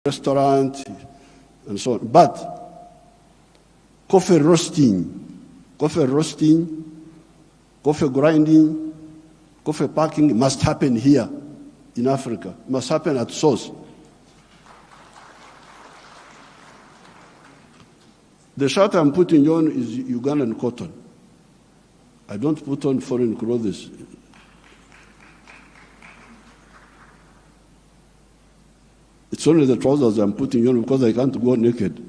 restaurant, and so on. But coffee roasting, coffee grinding, coffee packing must happen here in Africa, must happen at source. The shirt I'm putting on is Ugandan cotton. I don't put on foreign clothes. It's only the trousers I'm putting on because I can't go naked.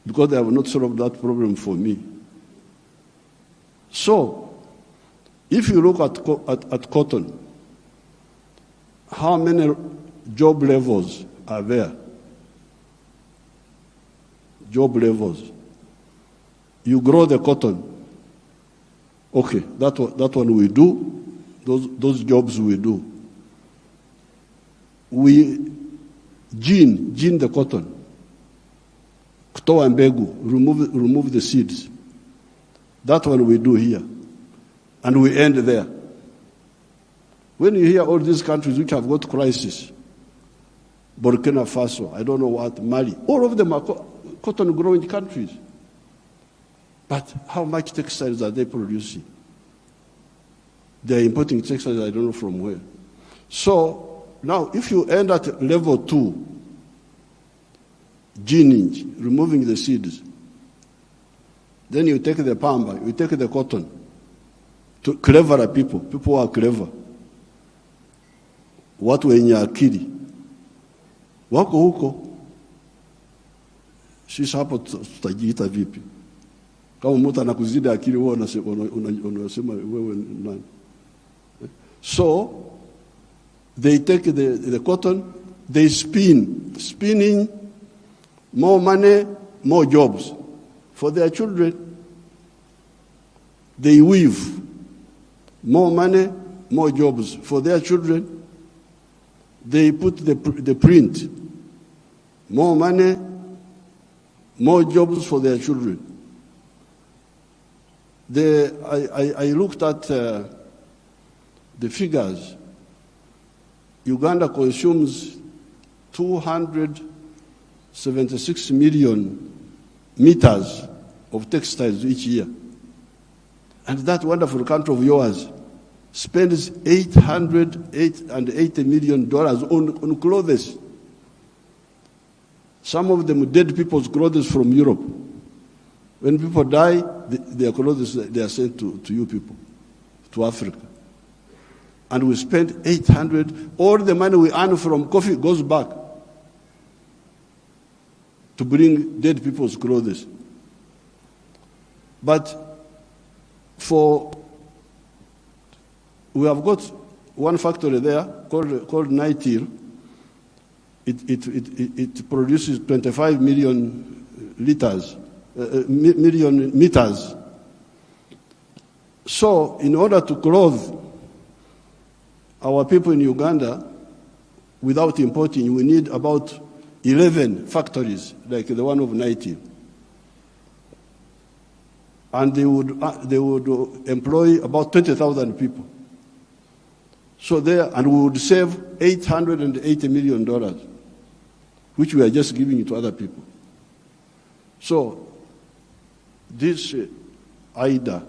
Because they have not solved that problem for me. So, if you look at cotton, how many job levels are there? Job levels. You grow the cotton. Okay, that one we do. Those jobs we do. We gene the cotton. Kutoa mbegu, remove the seeds. That one we do here. And we end there. When you hear all these countries which have got crisis, Burkina Faso, I don't know what, Mali, all of them are cotton growing countries. But how much textiles are they producing? They are importing textiles, I don't know from where. So, now, if you end at level 2, gening, removing the seeds, then you take the pamba, you take the cotton, to cleverer people who are clever. Watu wenye akili. Wako huko. Sisi hapo tutajiita vipi? Kama mtu anakuzidi akili wewe unasema wewe nani? So, they take the cotton, they spinning, more money, more jobs for their children. They weave, more money, more jobs for their children. They put the print, more money, more jobs for their children. I looked at the figures. Uganda consumes 276 million meters of textiles each year. And that wonderful country of yours spends $880 million on clothes. Some of them dead people's clothes from Europe. When people die, their clothes, they are sent to you people, to Africa. And we spend 800, all the money we earn from coffee goes back to bring dead people's clothes. But we have got one factory there called Nairobi. It produces 25 million meters. So in order to clothe our people in Uganda, without importing, we need about 11 factories, like the one of Nairobi. And they would employ about 20,000 people. So and we would save $880 million, which we are just giving it to other people. So this IDA,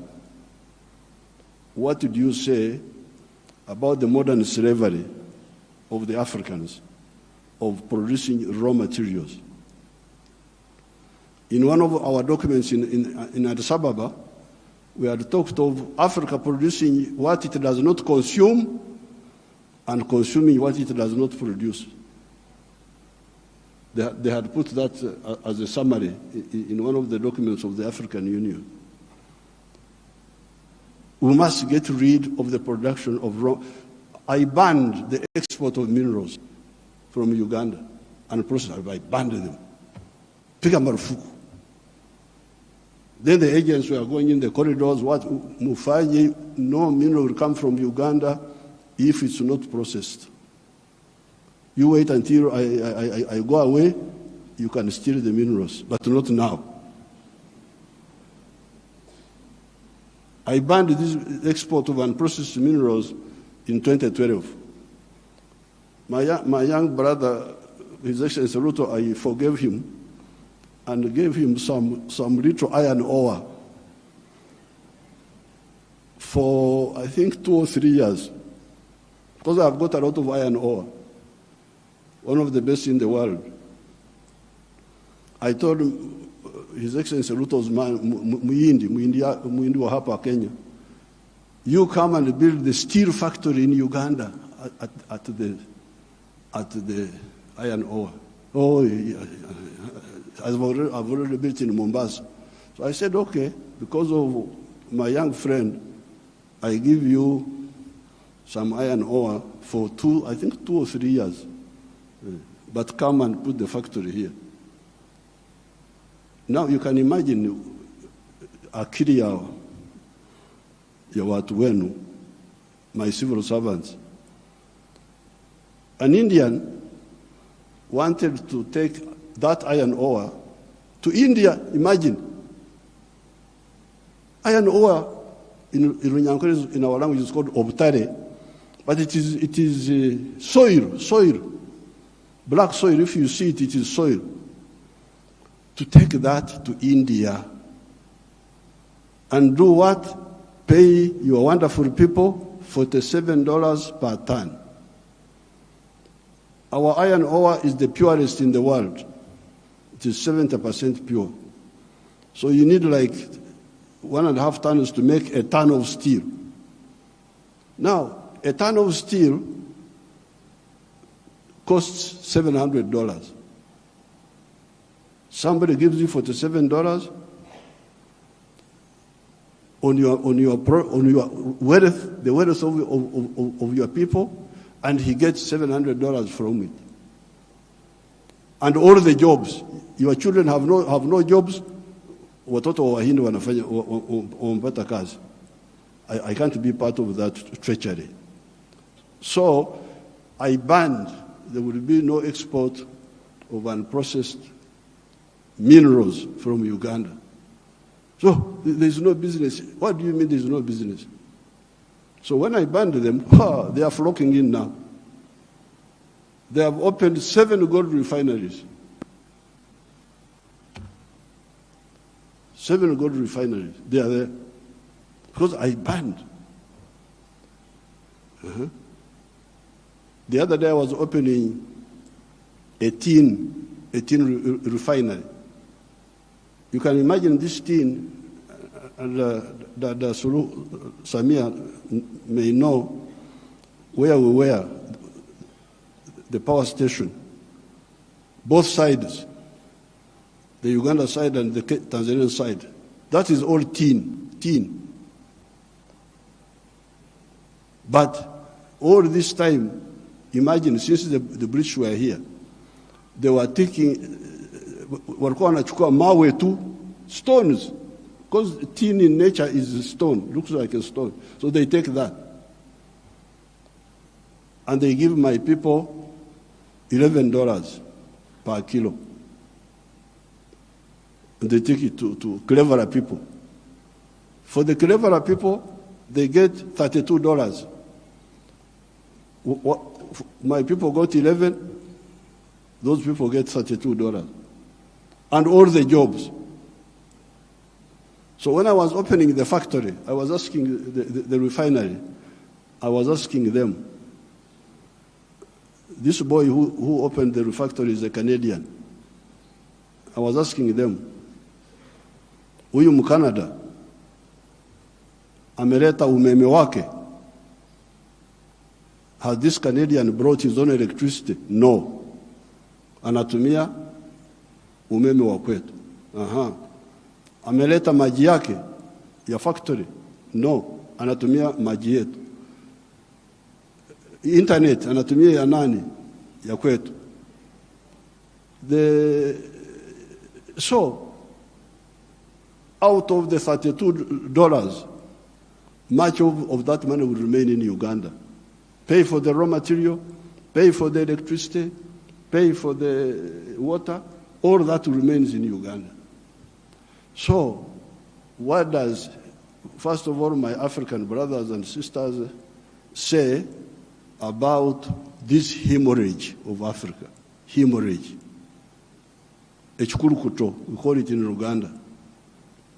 what did you say about the modern slavery of the Africans, of producing raw materials? In one of our documents in Addis Ababa, we had talked of Africa producing what it does not consume and consuming what it does not produce. They had put that as a summary in one of the documents of the African Union. We must get rid of the production of raw. I banned the export of minerals from Uganda and process. I banned them. Piga marufuku. Then the agents were going in the corridors, what Mufanyi, no mineral will come from Uganda if it's not processed. You wait until I go away, you can steal the minerals, but not now. I banned this export of unprocessed minerals in 2012. My young brother, His Excellency Ruto, I forgave him and gave him some little iron ore for, I think, 2 or 3 years, because I've got a lot of iron ore, one of the best in the world. I told him, His Excellency Ruto's man, Muhindi wa hapa Kenya, you come and build the steel factory in Uganda at the iron ore. Oh, yeah. I've already built in Mombasa. So I said, okay, because of my young friend, I give you some iron ore for 2 or 3 years. But come and put the factory here. Now you can imagine akili ya watu wenu, my civil servants. An Indian wanted to take that iron ore to India. Imagine. Iron ore in our language is called obtare, but it is soil, black soil. If you see it, it is soil. To take that to India and do what? Pay your wonderful people $47 per ton. Our iron ore is the purest in the world. It is 70% pure. So you need like 1.5 tons to make a ton of steel. Now, a ton of steel costs $700. Somebody gives you $47 on your wealth, the wealth of your people, and he gets $700 from it. And all the jobs, your children have no jobs. Watoto wa Wahindi wanafanya wamepata kazi. I can't be part of that treachery. So I banned, there will be no export of unprocessed minerals from Uganda. So there's no business. What do you mean there's no business? So when I banned them, they are flocking in now. They have opened 7 gold refineries. 7 gold refineries. They are there. Because I banned. The other day I was opening a tin refinery. You can imagine this tin, and the Sulu Samia may know where we were, the power station, both sides, the Uganda side and the Tanzanian side. That is all tin. But all this time, imagine, since the British were here, they were taking, walikuwa wanachukua mawe tu, stones, because tin in nature is a stone, looks like a stone. So they take that. And they give my people $11 per kilo. And they take it to cleverer people. For the cleverer people, they get $32. My people got 11, those people get $32. And all the jobs. So when I was opening the factory, I was asking the refinery, I was asking them, this boy who opened the factory is a Canadian. I was asking them, huyu Mkanada ameleta umeme wake? Has this Canadian brought his own electricity? No. Anatumia umeme wa kwetu. Ameleta maji yake ya factory? No. Anatumia maji yetu. Internet anatumia ya nani? Ya kwetu. So, out of the $32, much of that money will remain in Uganda. Pay for the raw material, pay for the electricity, pay for the water, all that remains in Uganda. So, what does, first of all, my African brothers and sisters say about this hemorrhage of Africa, hemorrhage, echikurukuto, we call it in Uganda.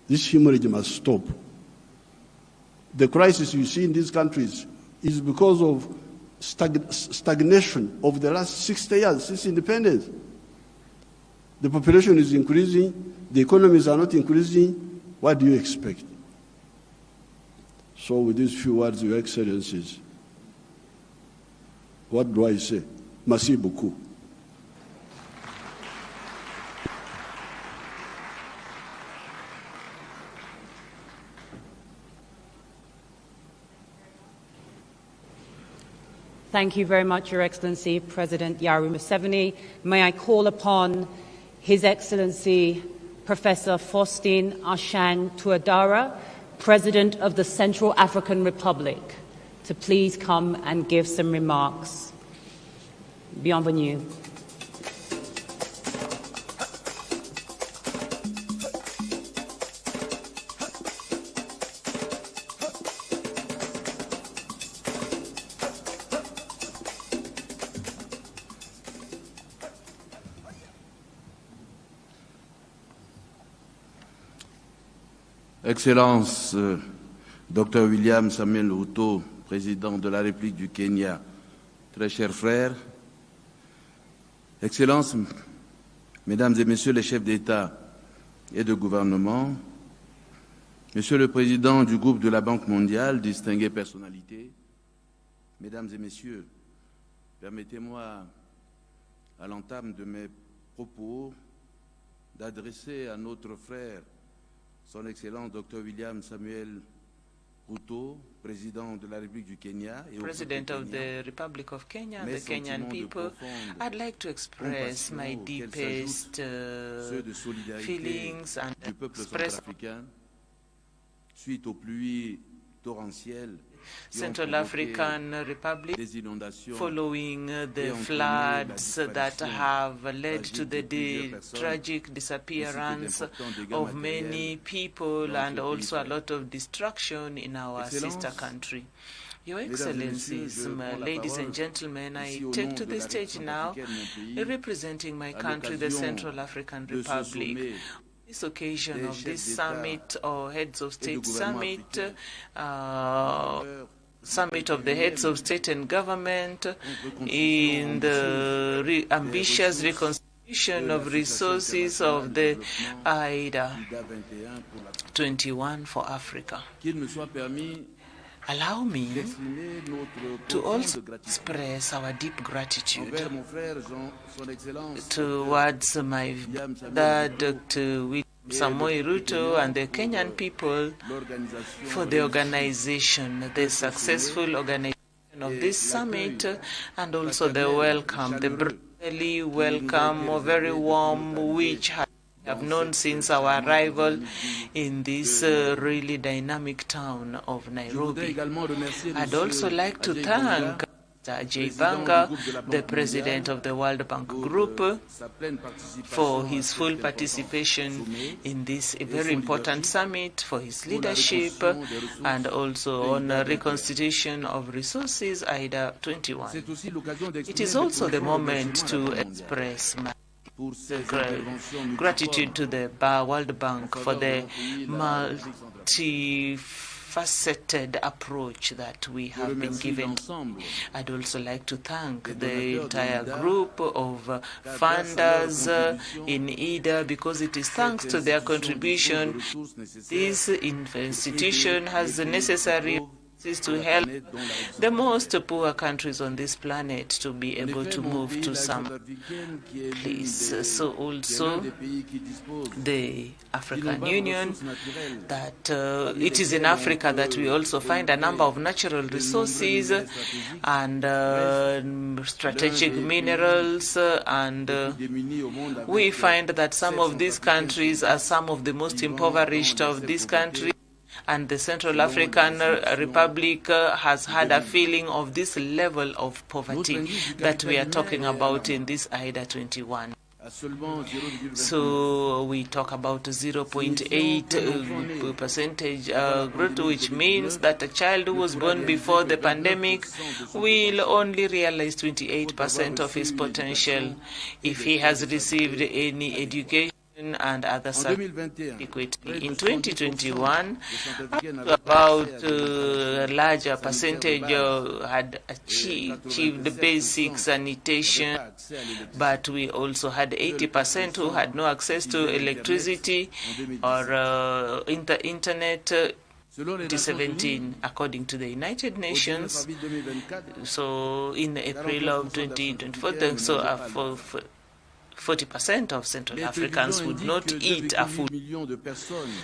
This hemorrhage must stop. The crisis you see in these countries is because of stagnation of the last 60 years since independence. The population is increasing, the economies are not increasing. What do you expect? So with these few words, Your Excellencies, what do I say? Merci beaucoup. Thank you very much, Your Excellency, President Yoweri Museveni. May I call upon His Excellency, Professor Faustin Archange Touadéra, President of the Central African Republic, to please come and give some remarks. Bienvenue. Excellence, Dr William Samuel Ruto, président de la République du Kenya, très chers frères, Excellences, Mesdames et Messieurs les chefs d'État et de gouvernement, Monsieur le Président du groupe de la Banque mondiale, distinguées personnalités, Mesdames et Messieurs, permettez-moi, à l'entame de mes propos, d'adresser à notre frère, Son Excellence Dr William Samuel Ruto, President de la République du Kenya, President of the Republic of Kenya, the Kenyan people, I'd like to express my deepest feelings and express suite aux pluies torrentielles Central African Republic following the floods that have led to the tragic disappearance of many people and also a lot of destruction in our sister country. Your Excellencies, ladies and gentlemen, I take to the stage now representing my country, the Central African Republic. This occasion of this summit or Heads of State Summit, Summit of the Heads of State and Government in the ambitious reconstitution of resources of the IDA21 for Africa. Allow me to also express our deep gratitude towards my dad, Dr. William Samoei Ruto, and the Kenyan people for the organization, the successful organization of this summit, and also the welcome, the brotherly welcome, very warm, which I have known since our arrival in this really dynamic town of Nairobi. I'd also like to thank Ajay Banga, the president of the World Bank Group, for his full participation in this very important summit, for his leadership, and also on reconstitution of resources, IDA21. It is also the moment to express my gratitude to the World Bank for the multifaceted approach that we have been given. I'd also like to thank the entire group of funders in IDA, because it is thanks to their contribution this institution has the necessary to help the most poor countries on this planet to be able to move to some place. So also the African Union, that it is in Africa that we also find a number of natural resources and strategic minerals, and we find that some of these countries are some of the most impoverished of these countries. And the Central African Republic has had a feeling of this level of poverty that we are talking about in this IDA21. So we talk about 0.8 percentage growth, which means that a child who was born before the pandemic will only realize 28% of his potential if he has received any education and other equity. In 2021, about a larger percentage had achieved basic sanitation, but we also had 80% who had no access to electricity or internet. 2017, according to the United Nations. So in April of 2024, so 40% of Central Africans would not eat a food.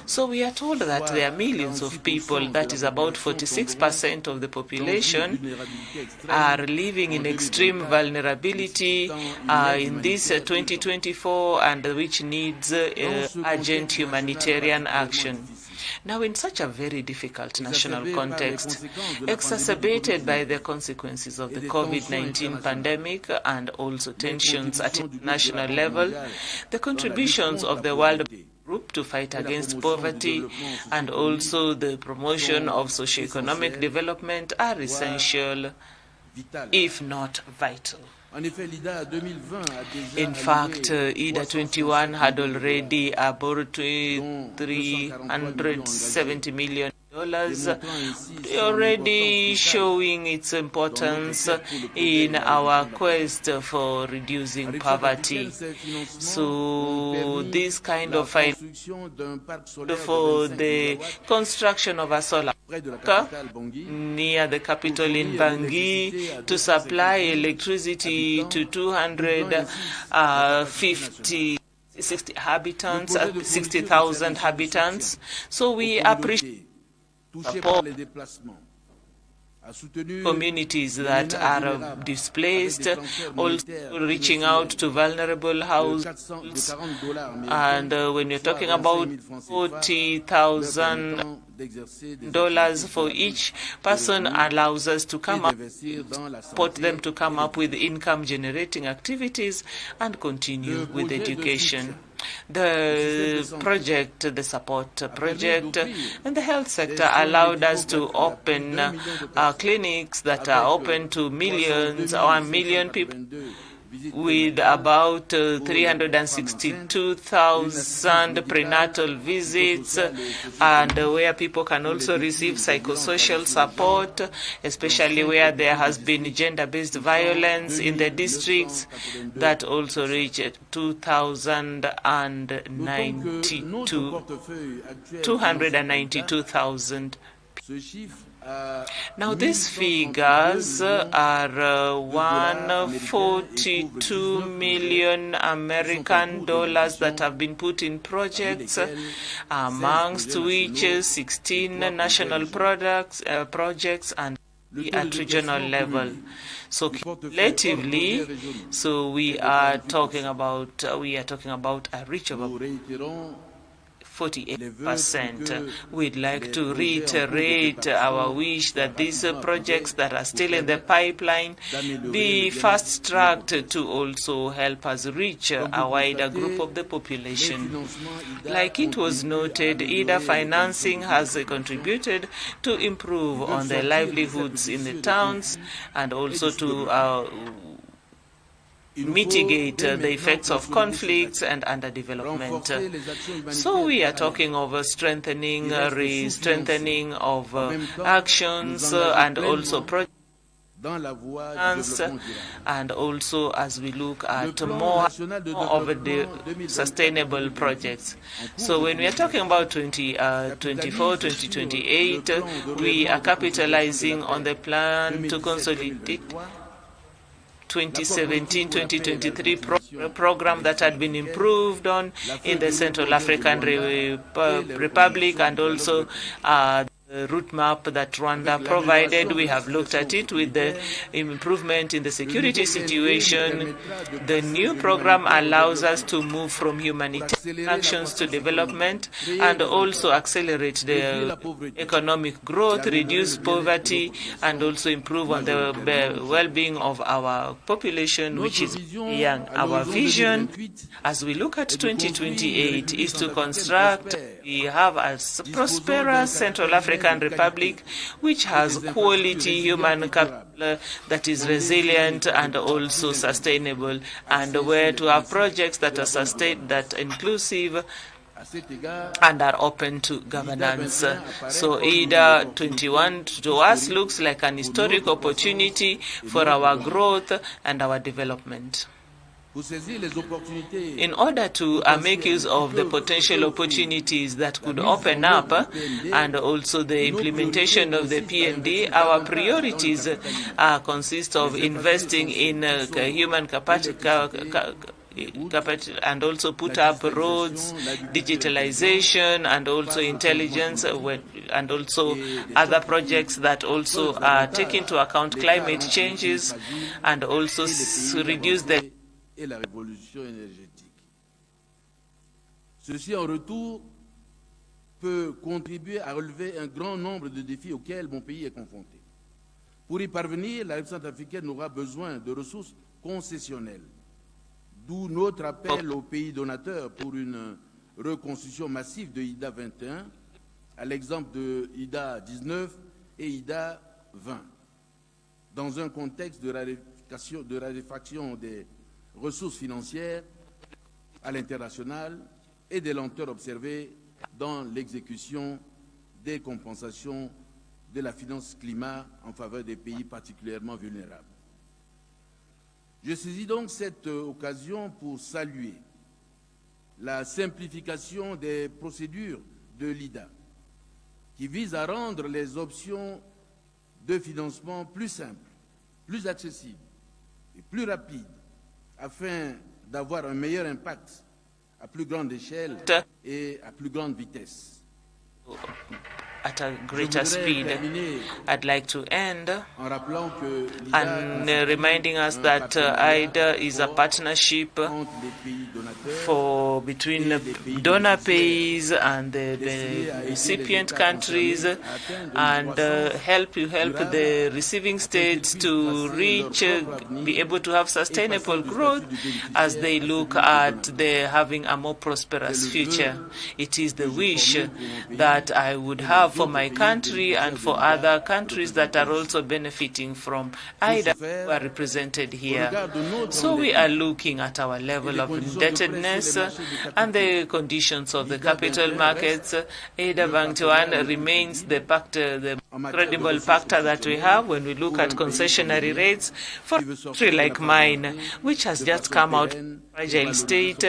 So we are told that there are millions of people, that is about 46% of the population, are living in extreme vulnerability in this 2024, and which needs urgent humanitarian action. Now, in such a very difficult national context, exacerbated by the consequences of the COVID-19 pandemic and also tensions at international level, the contributions of the World Group to fight against poverty and also the promotion of socio-economic development are essential, if not vital. In fact, IDA21 had already about $370 million, already showing its importance in our quest for reducing poverty. So this kind of for the construction of a solar near the capital in Bangui to supply electricity to 60,000 habitants. So we appreciate communities that are displaced, also reaching out to vulnerable households. And when you're talking about $40,000 for each person, allows us to come up, support them to come up with income-generating activities and continue with education. The project, the support project, and the health sector allowed us to open clinics that are open to millions or 1 million people, with about 362,000 prenatal visits, and where people can also receive psychosocial support, especially where there has been gender-based violence in the districts, that also reached 292,000. Now these figures are 142 million American dollars that have been put in projects, amongst which 16 national projects and at regional level. So cumulatively, so we are talking about a reach of 48%. We'd like to reiterate our wish that these projects that are still in the pipeline be fast-tracked to also help us reach a wider group of the population. Like it was noted, IDA financing has contributed to improve on the livelihoods in the towns and also to mitigate the effects of conflicts and underdevelopment. So we are talking of strengthening of actions and also projects, and also as we look at more of the sustainable projects. So when we are talking about 2024, 2028, we are capitalizing on the plan to consolidate 2017-2023 program that had been improved on in the Central African Republic, and also route map that Rwanda provided. We have looked at it with the improvement in the security situation. The new program allows us to move from humanitarian actions to development and also accelerate the economic growth, reduce poverty, and also improve on the well-being of our population, which is young. Our vision, as we look at 2028, is to construct, we have a prosperous Central African Republic which has quality human capital that is resilient and also sustainable, and where to have projects that are sustained, that inclusive, and are open to governance. So IDA21 to us looks like an historic opportunity for our growth and our development. In order to make use of the potential opportunities that could open up and also the implementation of the PMD, our priorities consist of investing in human capacity and also put up roads, digitalization, and also intelligence, and also other projects that also take into account climate changes and also reduce the et la révolution énergétique. Ceci, en retour, peut contribuer à relever un grand nombre de défis auxquels mon pays est confronté. Pour y parvenir, la République centrafricaine aura besoin de ressources concessionnelles, d'où notre appel aux pays donateurs pour une reconstruction massive de IDA21, à l'exemple de IDA19 et IDA20, dans un contexte de raréfaction des ressources financières à l'international et des lenteurs observées dans l'exécution des compensations de la finance climat en faveur des pays particulièrement vulnérables. Je saisis donc cette occasion pour saluer la simplification des procédures de l'IDA, qui vise à rendre les options de financement plus simples, plus accessibles et plus rapides, afin d'avoir un meilleur impact à plus grande échelle et à plus grande vitesse. At a greater speed. I'd like to end and reminding us that IDA is a partnership between donor pays and the recipient countries, and help the receiving states to reach, be able to have sustainable growth as they look at having a more prosperous future. It is the wish that I would have for my country and for other countries that are also benefiting from IDA who are represented here. So we are looking at our level of indebtedness and the conditions of the capital markets. IDA21 remains the credible factor that we have when we look at concessionary rates for a country like mine, which has just come out of a fragile state,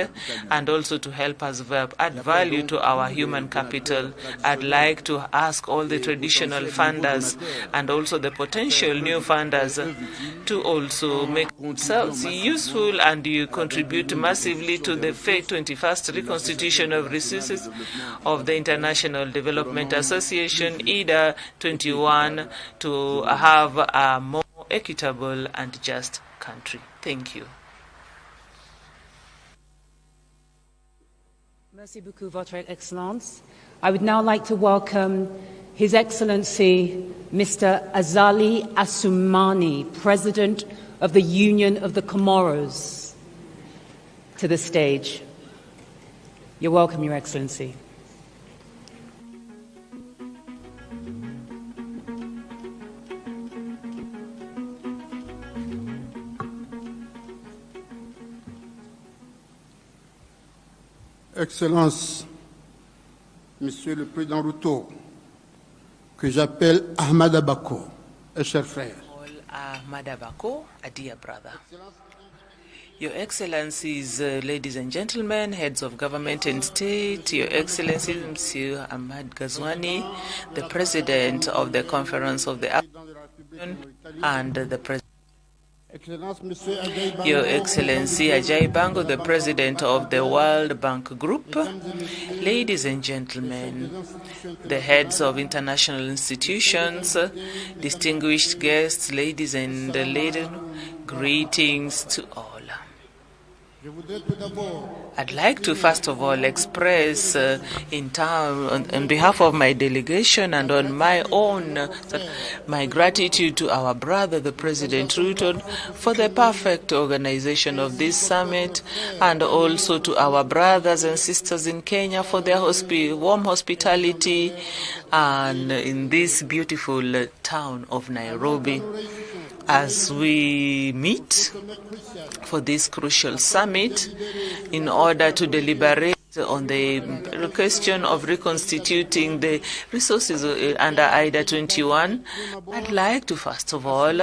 and also to help us add value to our human capital. I'd like to ask all the traditional funders and also the potential new funders to also make themselves useful, and you contribute massively to the 21st reconstitution of resources of the International Development Association, IDA21, to have a more equitable and just country. Thank you. Merci beaucoup, Votre Excellence. I would now like to welcome His Excellency Mr. Azali Assoumani, President of the Union of the Comoros, to the stage. You're welcome, Your Excellency. Excellence, Monsieur le Président Ruto, que j'appelle Ahmad Abako, un cher frère. Ahmad Abako, a dear brother. Your Excellencies, ladies and gentlemen, heads of government and state, Your Excellency, Monsieur Ahmad Ghazouani, the President of the Conference of the African Union, and the President. Your Excellency Ajay Bango, the President of the World Bank Group, ladies and gentlemen, the heads of international institutions, distinguished guests, ladies and ladies, greetings to all. I'd like to first of all express on behalf of my delegation and on my own my gratitude to our brother, the President Ruto, for the perfect organization of this summit, and also to our brothers and sisters in Kenya for their warm hospitality and in this beautiful town of Nairobi. As we meet for this crucial summit in order to deliberate on the question of reconstituting the resources under IDA21, I'd like to first of all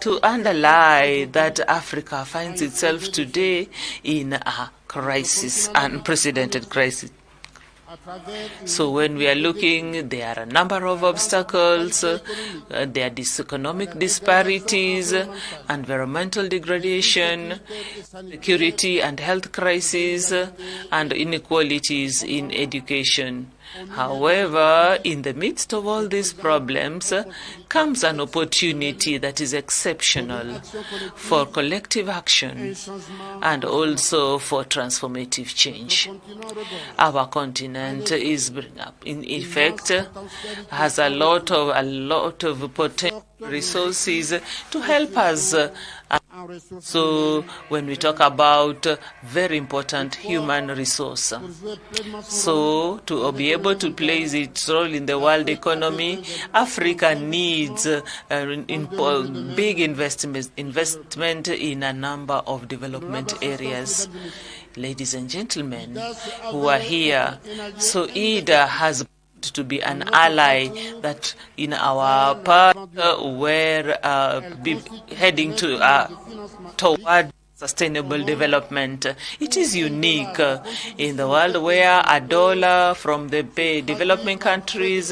to underline that Africa finds itself today in a crisis, unprecedented crisis. So when we are looking, there are a number of obstacles. There are economic disparities, environmental degradation, security and health crises, and inequalities in education. However, in the midst of all these problems comes an opportunity that is exceptional for collective action and also for transformative change. Our continent is, in effect, has a lot of potential resources to help us. So when we talk about very important human resource, so to be able to play its role in the world economy, Africa needs big investment in a number of development areas. Ladies and gentlemen who are here, so IDA has to be an ally that in our part we're heading to toward sustainable development. It is unique in the world where a dollar from the developing countries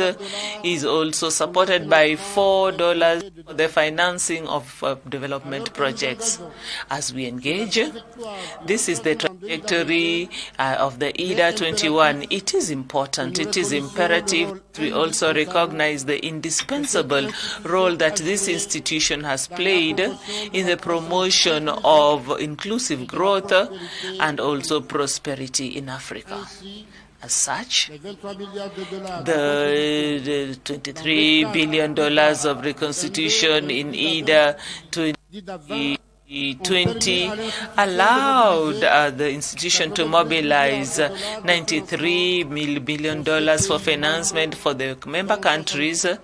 is also supported by $4 for the financing of development projects. As we engage, this is the trajectory of the IDA21. It is important, it is imperative. We also recognize the indispensable role that this institution has played in the promotion of inclusive growth and also prosperity in Africa. As such, the $23 billion of reconstitution in IDA 2020 allowed the institution to mobilize $93 billion for financement for the member countries, of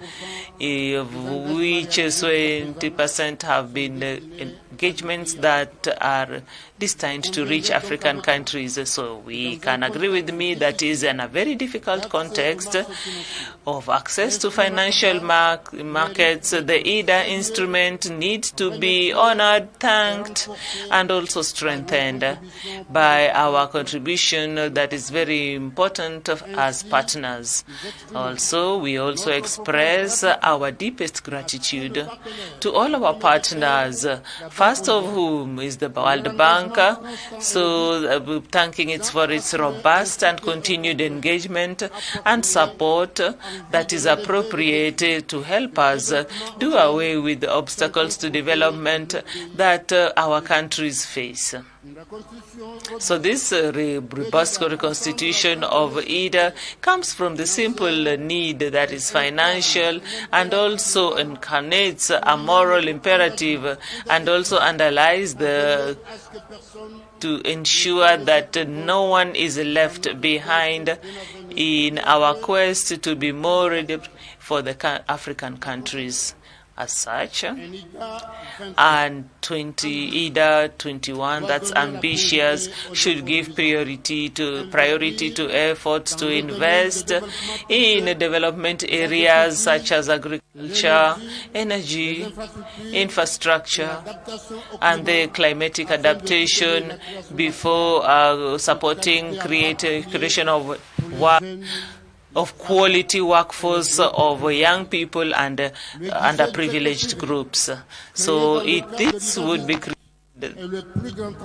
which 20% have been engagements that are destined to reach African countries. So we can agree with me that is in a very difficult context of access to financial markets. The IDA instrument needs to be honored, thanked, and also strengthened by our contribution that is very important as partners. Also, we also express our deepest gratitude to all our partners, first of whom is the World Bank. So thanking it for its robust and continued engagement and support that is appropriate to help us do away with the obstacles to development that our countries face. So this robust reconstitution of IDA comes from the simple need that is financial and also incarnates a moral imperative and also underlies to ensure that no one is left behind in our quest to be more ready for the African countries. As such, and IDA21, that's ambitious, should give priority to efforts to invest in development areas such as agriculture, energy, infrastructure, and the climatic adaptation before supporting creation of work of quality workforce of young people and underprivileged groups. So this would be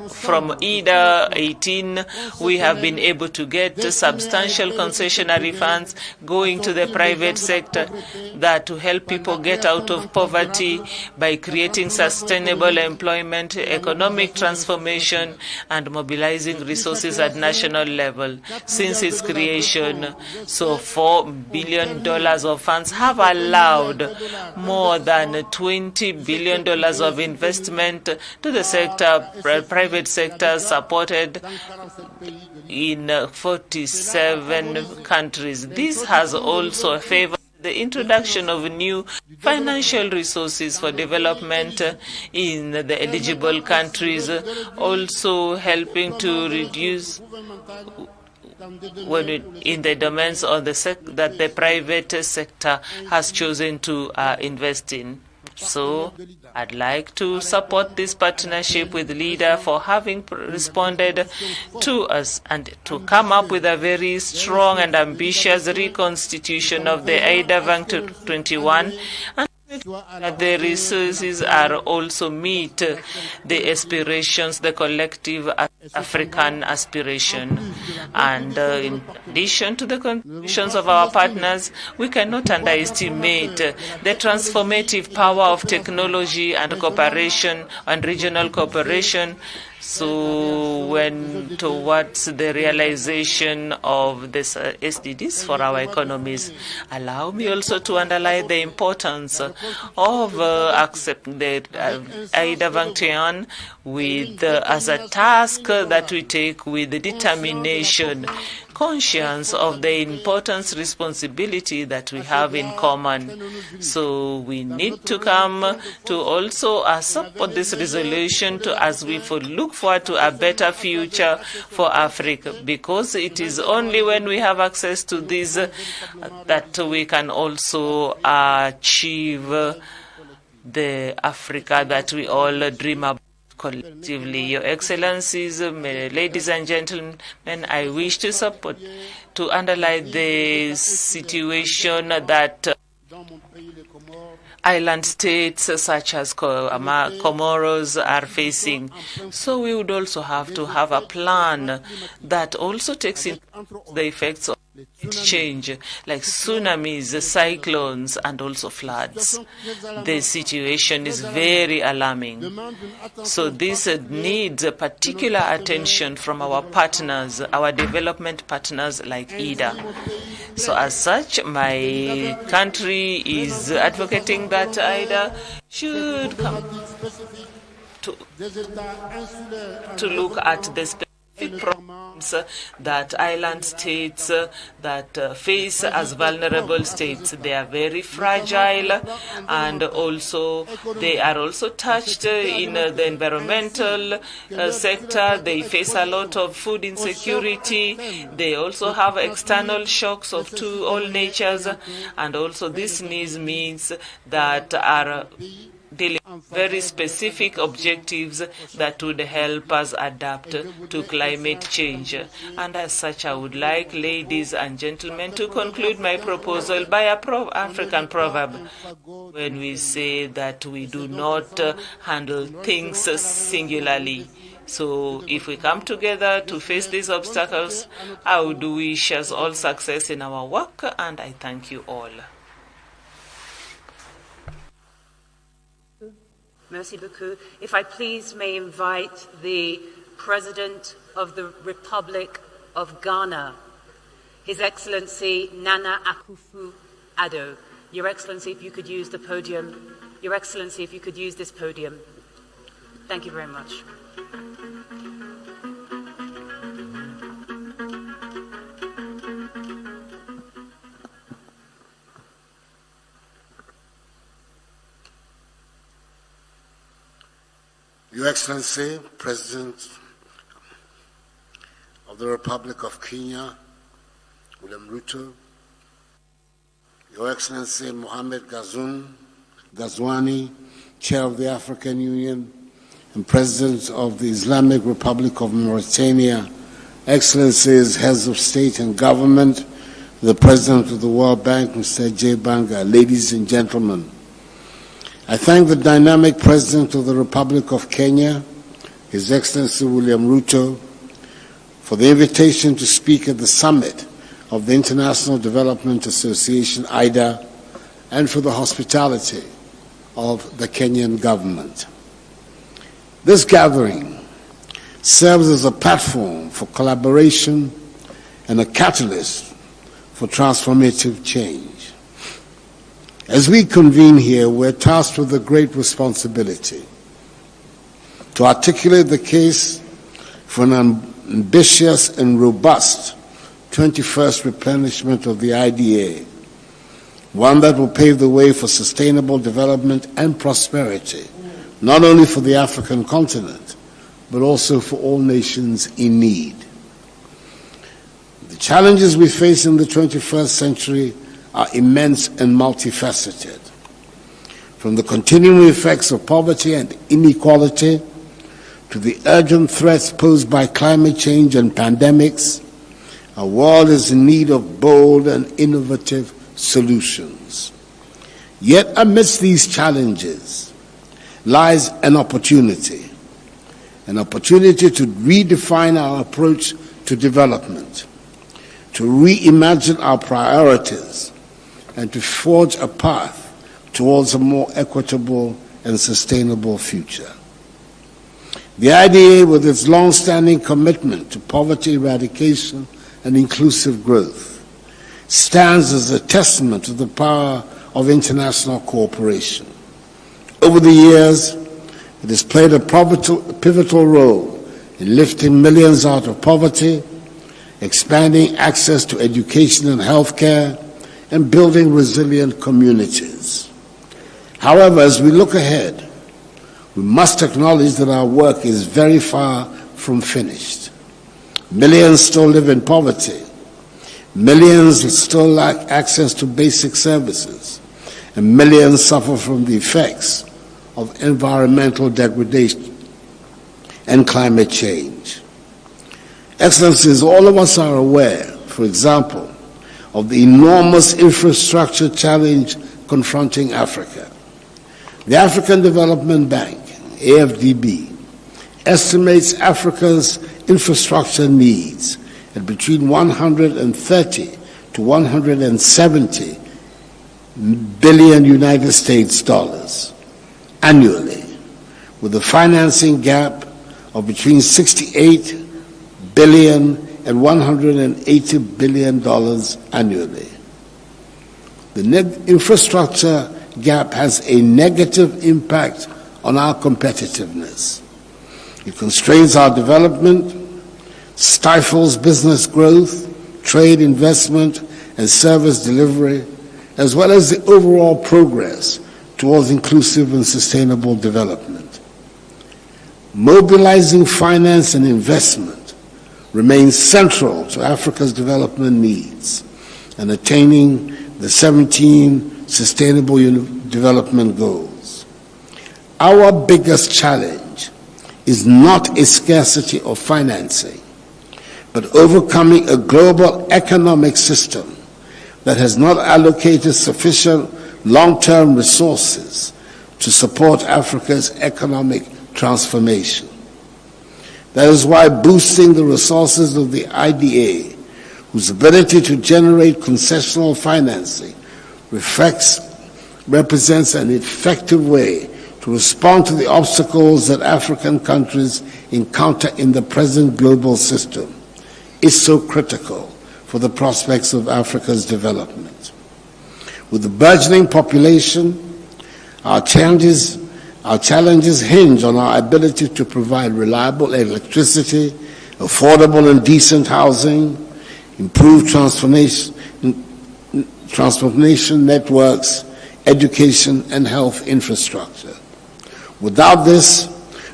from IDA21, we have been able to get substantial concessionary funds going to the private sector that to help people get out of poverty by creating sustainable employment, economic transformation, and mobilizing resources at national level. Since its creation, so $4 billion of funds have allowed more than $20 billion of investment to the sector. Private sector supported in 47 countries. This has also favored the introduction of new financial resources for development in the eligible countries, also helping to reduce in the domains of that the private sector has chosen to invest in. So I'd like to support this partnership with LEADER for having responded to us and to come up with a very strong and ambitious reconstitution of the IDA21 and that the resources are also meet the aspirations, the collective African aspiration. And in addition to the contributions of our partners, we cannot underestimate the transformative power of technology and cooperation and regional cooperation. So when towards the realization of this SDGs for our economies, allow me also to underline the importance of accepting the IDA21 with as a task that we take with determination, conscious of the importance, responsibility that we have in common. So we need to come to also support this resolution as we look forward to a better future for Africa, because it is only when we have access to this that we can also achieve the Africa that we all dream about collectively. Your Excellencies, ladies and gentlemen, I wish to underline the situation that island states such as Comoros are facing. So we would also have to have a plan that also takes into the effects of change, like tsunamis, cyclones, and also floods. The situation is very alarming. So this needs a particular attention from our partners, our development partners like IDA. So as such, my country is advocating that IDA should come to look at the specific problems that island states that face as vulnerable states. They are very fragile, and also they are also touched in the environmental sector. They face a lot of food insecurity. They also have external shocks of all natures, and also this means that are dealing with very specific objectives that would help us adapt to climate change. And as such, I would like, ladies and gentlemen, to conclude my proposal by a African proverb when we say that we do not handle things singularly. So if we come together to face these obstacles, I would wish us all success in our work, and I thank you all. Merci beaucoup. If I please may invite the President of the Republic of Ghana, His Excellency Nana Akufo-Addo. Your Excellency, if you could use the podium. Your Excellency, if you could use this podium. Thank you very much. Your Excellency, President of the Republic of Kenya, William Ruto, Your Excellency Mohamed Ghazouani, Chair of the African Union and President of the Islamic Republic of Mauritania, Excellencies, Heads of State and Government, the President of the World Bank, Mr. J. Banga, ladies and gentlemen, I thank the dynamic President of the Republic of Kenya, His Excellency William Ruto, for the invitation to speak at the summit of the International Development Association, IDA, and for the hospitality of the Kenyan government. This gathering serves as a platform for collaboration and a catalyst for transformative change. As we convene here, we're tasked with a great responsibility to articulate the case for an ambitious and robust 21st replenishment of the IDA, one that will pave the way for sustainable development and prosperity, not only for the African continent, but also for all nations in need. The challenges we face in the 21st century are immense and multifaceted. From the continuing effects of poverty and inequality to the urgent threats posed by climate change and pandemics, our world is in need of bold and innovative solutions. Yet amidst these challenges lies an opportunity to redefine our approach to development, to reimagine our priorities, and to forge a path towards a more equitable and sustainable future. The IDA, with its long-standing commitment to poverty eradication and inclusive growth, stands as a testament to the power of international cooperation. Over the years, it has played a pivotal role in lifting millions out of poverty, expanding access to education and healthcare, and building resilient communities. However, as we look ahead, we must acknowledge that our work is very far from finished. Millions still live in poverty. Millions still lack access to basic services, and millions suffer from the effects of environmental degradation and climate change. Excellencies, all of us are aware, for example, of the enormous infrastructure challenge confronting Africa. The African Development Bank, AFDB, estimates Africa's infrastructure needs at between 130 to 170 billion United States dollars annually, with a financing gap of between 68 billion and $180 billion annually. The infrastructure gap has a negative impact on our competitiveness. It constrains our development, stifles business growth, trade, investment, and service delivery, as well as the overall progress towards inclusive and sustainable development. Mobilizing finance and investment remains central to Africa's development needs and attaining the 17 Sustainable Development Goals. Our biggest challenge is not a scarcity of financing, but overcoming a global economic system that has not allocated sufficient long-term resources to support Africa's economic transformation. That is why boosting the resources of the IDA, whose ability to generate concessional financing represents an effective way to respond to the obstacles that African countries encounter in the present global system, is so critical for the prospects of Africa's development. With the burgeoning population, our challenges hinge on our ability to provide reliable electricity, affordable and decent housing, improved transportation networks, education, and health infrastructure. Without this,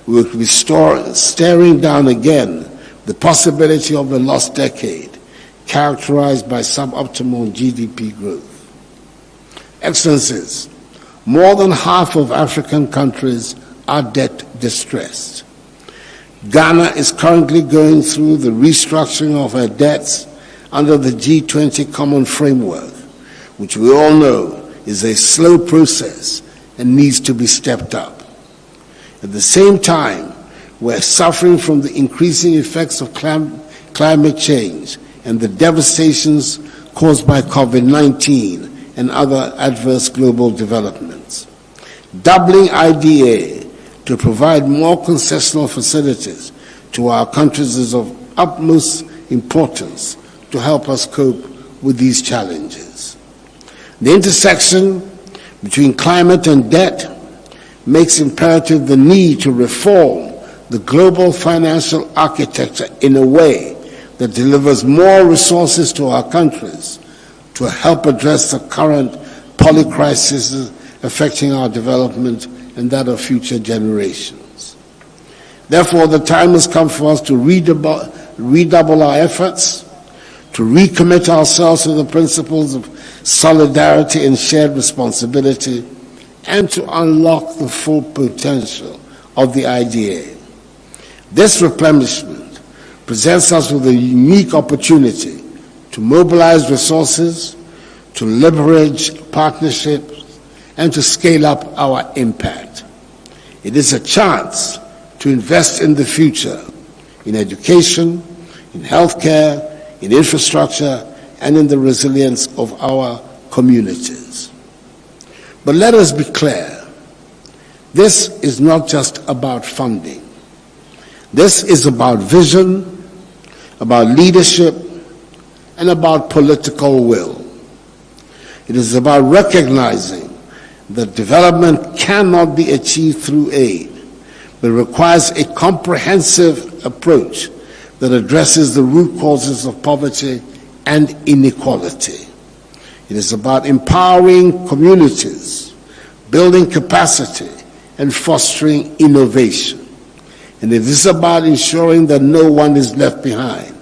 we will be staring down again the possibility of a lost decade characterized by suboptimal GDP growth. Excellencies, more than half of African countries are debt distressed. Ghana is currently going through the restructuring of her debts under the G20 Common Framework, which we all know is a slow process and needs to be stepped up. At the same time, we're suffering from the increasing effects of climate change and the devastations caused by COVID-19 and other adverse global developments. Doubling IDA to provide more concessional facilities to our countries is of utmost importance to help us cope with these challenges. The intersection between climate and debt makes imperative the need to reform the global financial architecture in a way that delivers more resources to our countries to help address the current polycrises affecting our development and that of future generations. Therefore, the time has come for us to redouble our efforts, to recommit ourselves to the principles of solidarity and shared responsibility, and to unlock the full potential of the IDA. This replenishment presents us with a unique opportunity to mobilize resources, to leverage partnerships, and to scale up our impact. It is a chance to invest in the future, in education, in healthcare, in infrastructure, and in the resilience of our communities. But let us be clear, this is not just about funding. This is about vision, about leadership, and about political will. It is about recognizing that development cannot be achieved through aid, but requires a comprehensive approach that addresses the root causes of poverty and inequality. It is about empowering communities, building capacity, and fostering innovation. And it is about ensuring that no one is left behind,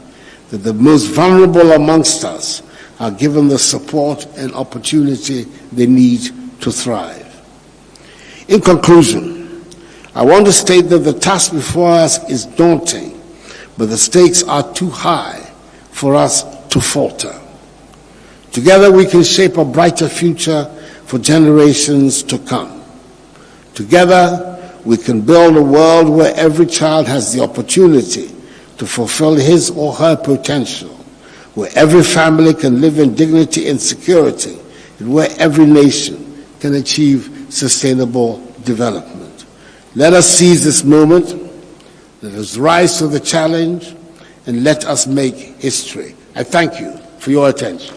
that the most vulnerable amongst us are given the support and opportunity they need to thrive. In conclusion, I want to state that the task before us is daunting, but the stakes are too high for us to falter. Together we can shape a brighter future for generations to come. Together we can build a world where every child has the opportunity to fulfill his or her potential, where every family can live in dignity and security, and where every nation can achieve sustainable development. Let us seize this moment, let us rise to the challenge, and let us make history. I thank you for your attention.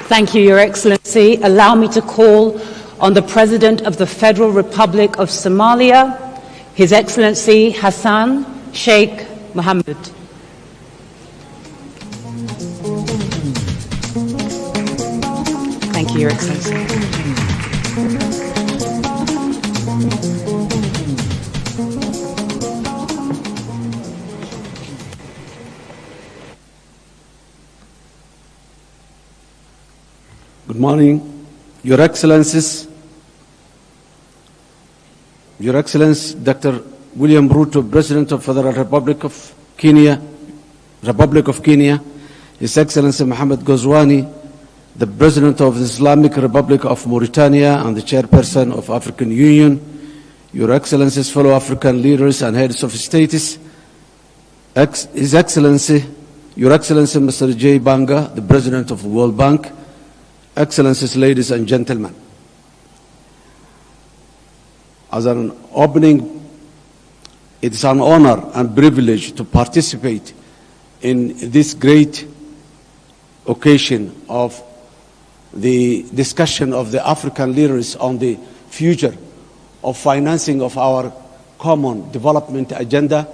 Thank you, Your Excellency. Allow me to call on the President of the Federal Republic of Somalia, His Excellency Hassan Sheikh Mohammed. Thank you, Your Excellency. Good morning, Your Excellencies. Your Excellency Dr. William Ruto, President of Federal Republic of Kenya, His Excellency Mohammed Ghazwani, the President of the Islamic Republic of Mauritania and the Chairperson of African Union, Your Excellencies, fellow African leaders and heads of states, His Excellency, Your Excellency Mr. J. Banga, the President of the World Bank, Excellencies, ladies and gentlemen. As an opening, it is an honor and privilege to participate in this great occasion of the discussion of the African leaders on the future of financing of our common development agenda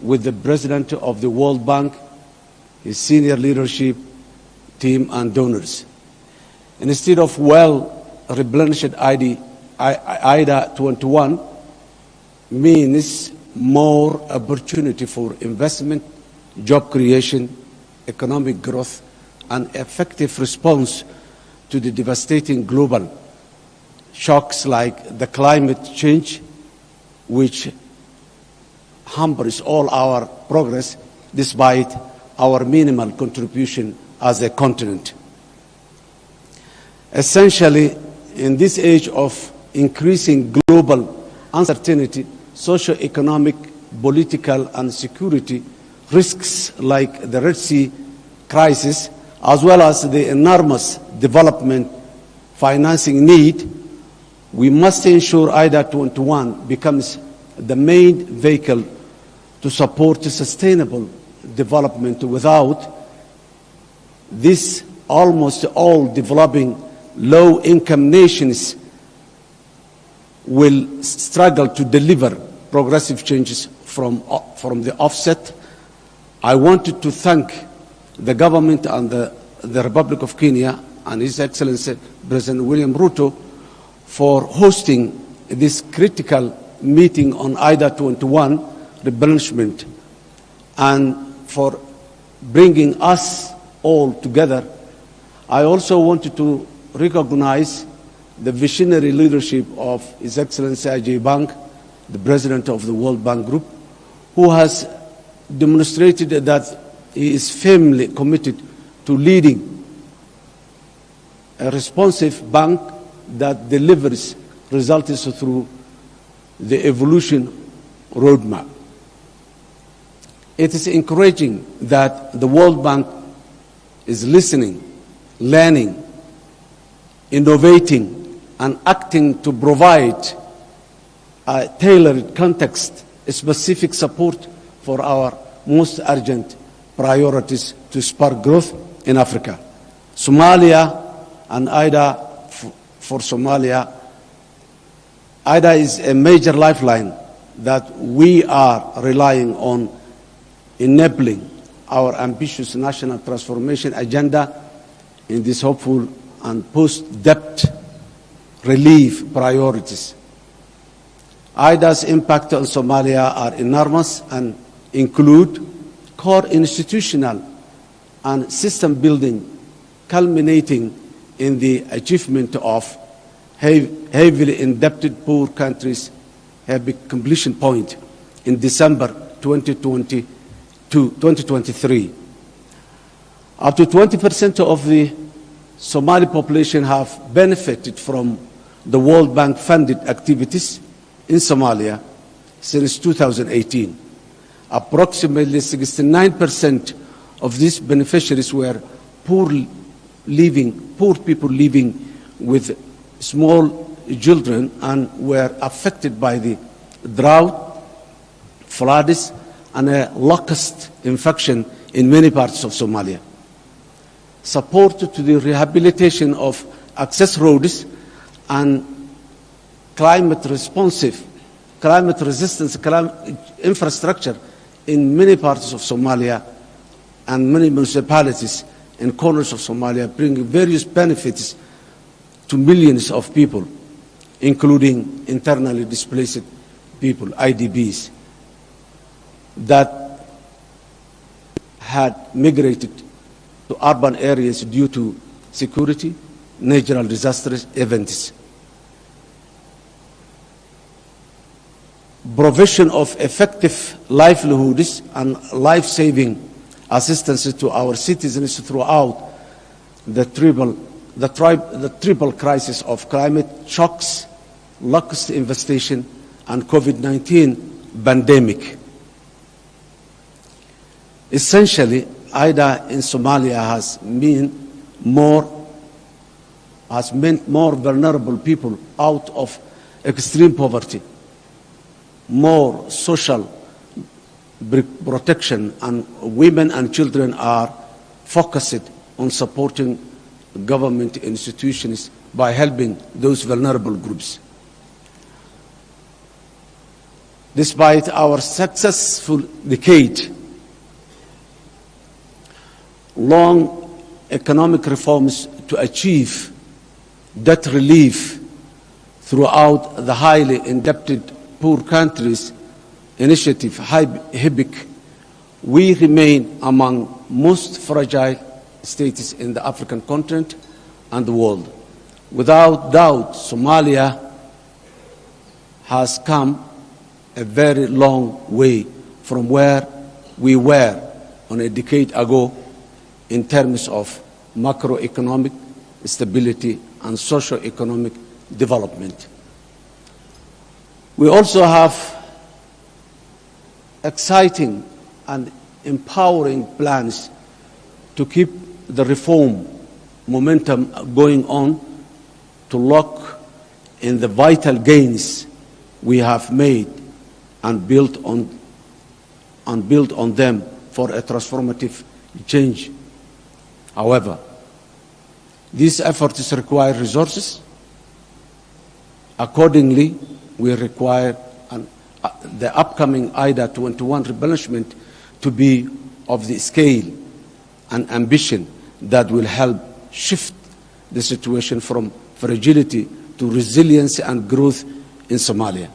with the President of the World Bank, his senior leadership team and donors. Instead of well-replenished IDA21 means more opportunity for investment, job creation, economic growth, and effective response to the devastating global shocks like the climate change, which hampers all our progress despite our minimal contribution as a continent. Essentially, in this age of increasing global uncertainty, socio-economic, political, and security risks like the Red Sea crisis, as well as the enormous development financing need, we must ensure IDA21 becomes the main vehicle to support sustainable development. Without this, almost all developing low-income nations will struggle to deliver progressive changes from the offset. I wanted to thank the government and the Republic of Kenya and His Excellency President William Ruto for hosting this critical meeting on IDA21 replenishment and for bringing us all together. I also wanted to recognize the visionary leadership of His Excellency Ajay Bank, the President of the World Bank Group, who has demonstrated that he is firmly committed to leading a responsive bank that delivers results through the evolution roadmap. It is encouraging that the World Bank is listening, learning, innovating, and acting to provide a tailored context-specific support for our most urgent priorities to spark growth in Africa. Somalia and IDA for Somalia. IDA is a major lifeline that we are relying on enabling our ambitious national transformation agenda in these hopeful and post-debt relief priorities. IDA's impact on Somalia are enormous and include core institutional and system building, culminating in the achievement of heavily indebted poor countries have a completion point in December 2023. Up to 20% of the Somali population have benefited from the World Bank funded activities in Somalia since 2018. Approximately 69% of these beneficiaries were poor people living with small children and were affected by the drought, floods, and a locust infection in many parts of Somalia. Support to the rehabilitation of access roads and climate resistant infrastructure in many parts of Somalia and many municipalities in corners of Somalia bring various benefits to millions of people, including internally displaced people, IDPs, that had migrated to urban areas due to security, natural disasters, events. Provision of effective livelihoods and life-saving assistance to our citizens throughout the triple crisis of climate shocks, locust infestation, and COVID-19 pandemic. Essentially, IDA in Somalia has meant more vulnerable people out of extreme poverty, more social protection, and women and children are focused on supporting government institutions by helping those vulnerable groups. Despite our successful decade, long economic reforms to achieve debt relief throughout the highly indebted poor countries initiative, HIBIC, we remain among most fragile states in the African continent and the world. Without doubt, Somalia has come a very long way from where we were on a decade ago in terms of macroeconomic stability and socio-economic development. We also have exciting and empowering plans to keep the reform momentum going on, to lock in the vital gains we have made and build on them for a transformative change. However, these efforts require resources. Accordingly, we require the upcoming IDA21 replenishment to be of the scale and ambition that will help shift the situation from fragility to resilience and growth in Somalia.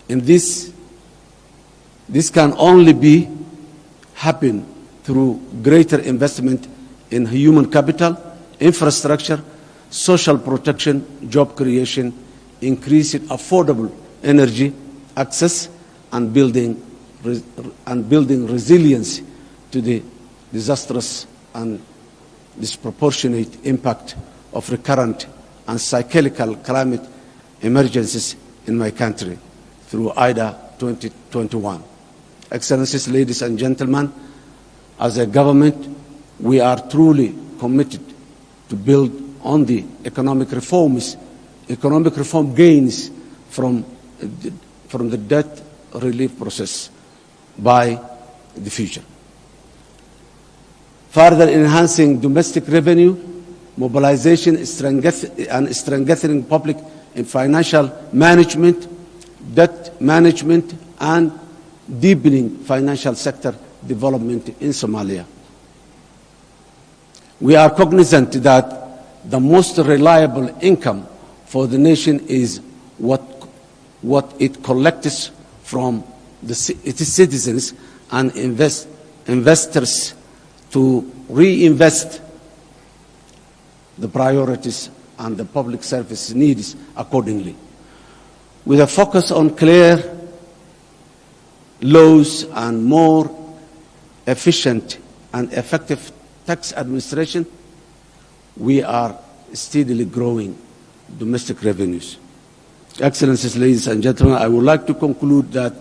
And this can only happen through greater investment in human capital, infrastructure, social protection, job creation, increasing affordable energy access, and building resilience to the disastrous and disproportionate impact of recurrent and cyclical climate emergencies in my country through IDA 2021. Excellencies, ladies and gentlemen, as a government, we are truly committed to build on the economic reform gains from the debt relief process by the future. Further enhancing domestic revenue, mobilization and strengthening public and financial management, debt management, and deepening financial sector development in Somalia. We are cognizant that the most reliable income for the nation is what it collects from its citizens and investors to reinvest the priorities and the public service needs accordingly. With a focus on clear laws and more efficient and effective tax administration, we are steadily growing domestic revenues. Excellencies, ladies and gentlemen, I would like to conclude that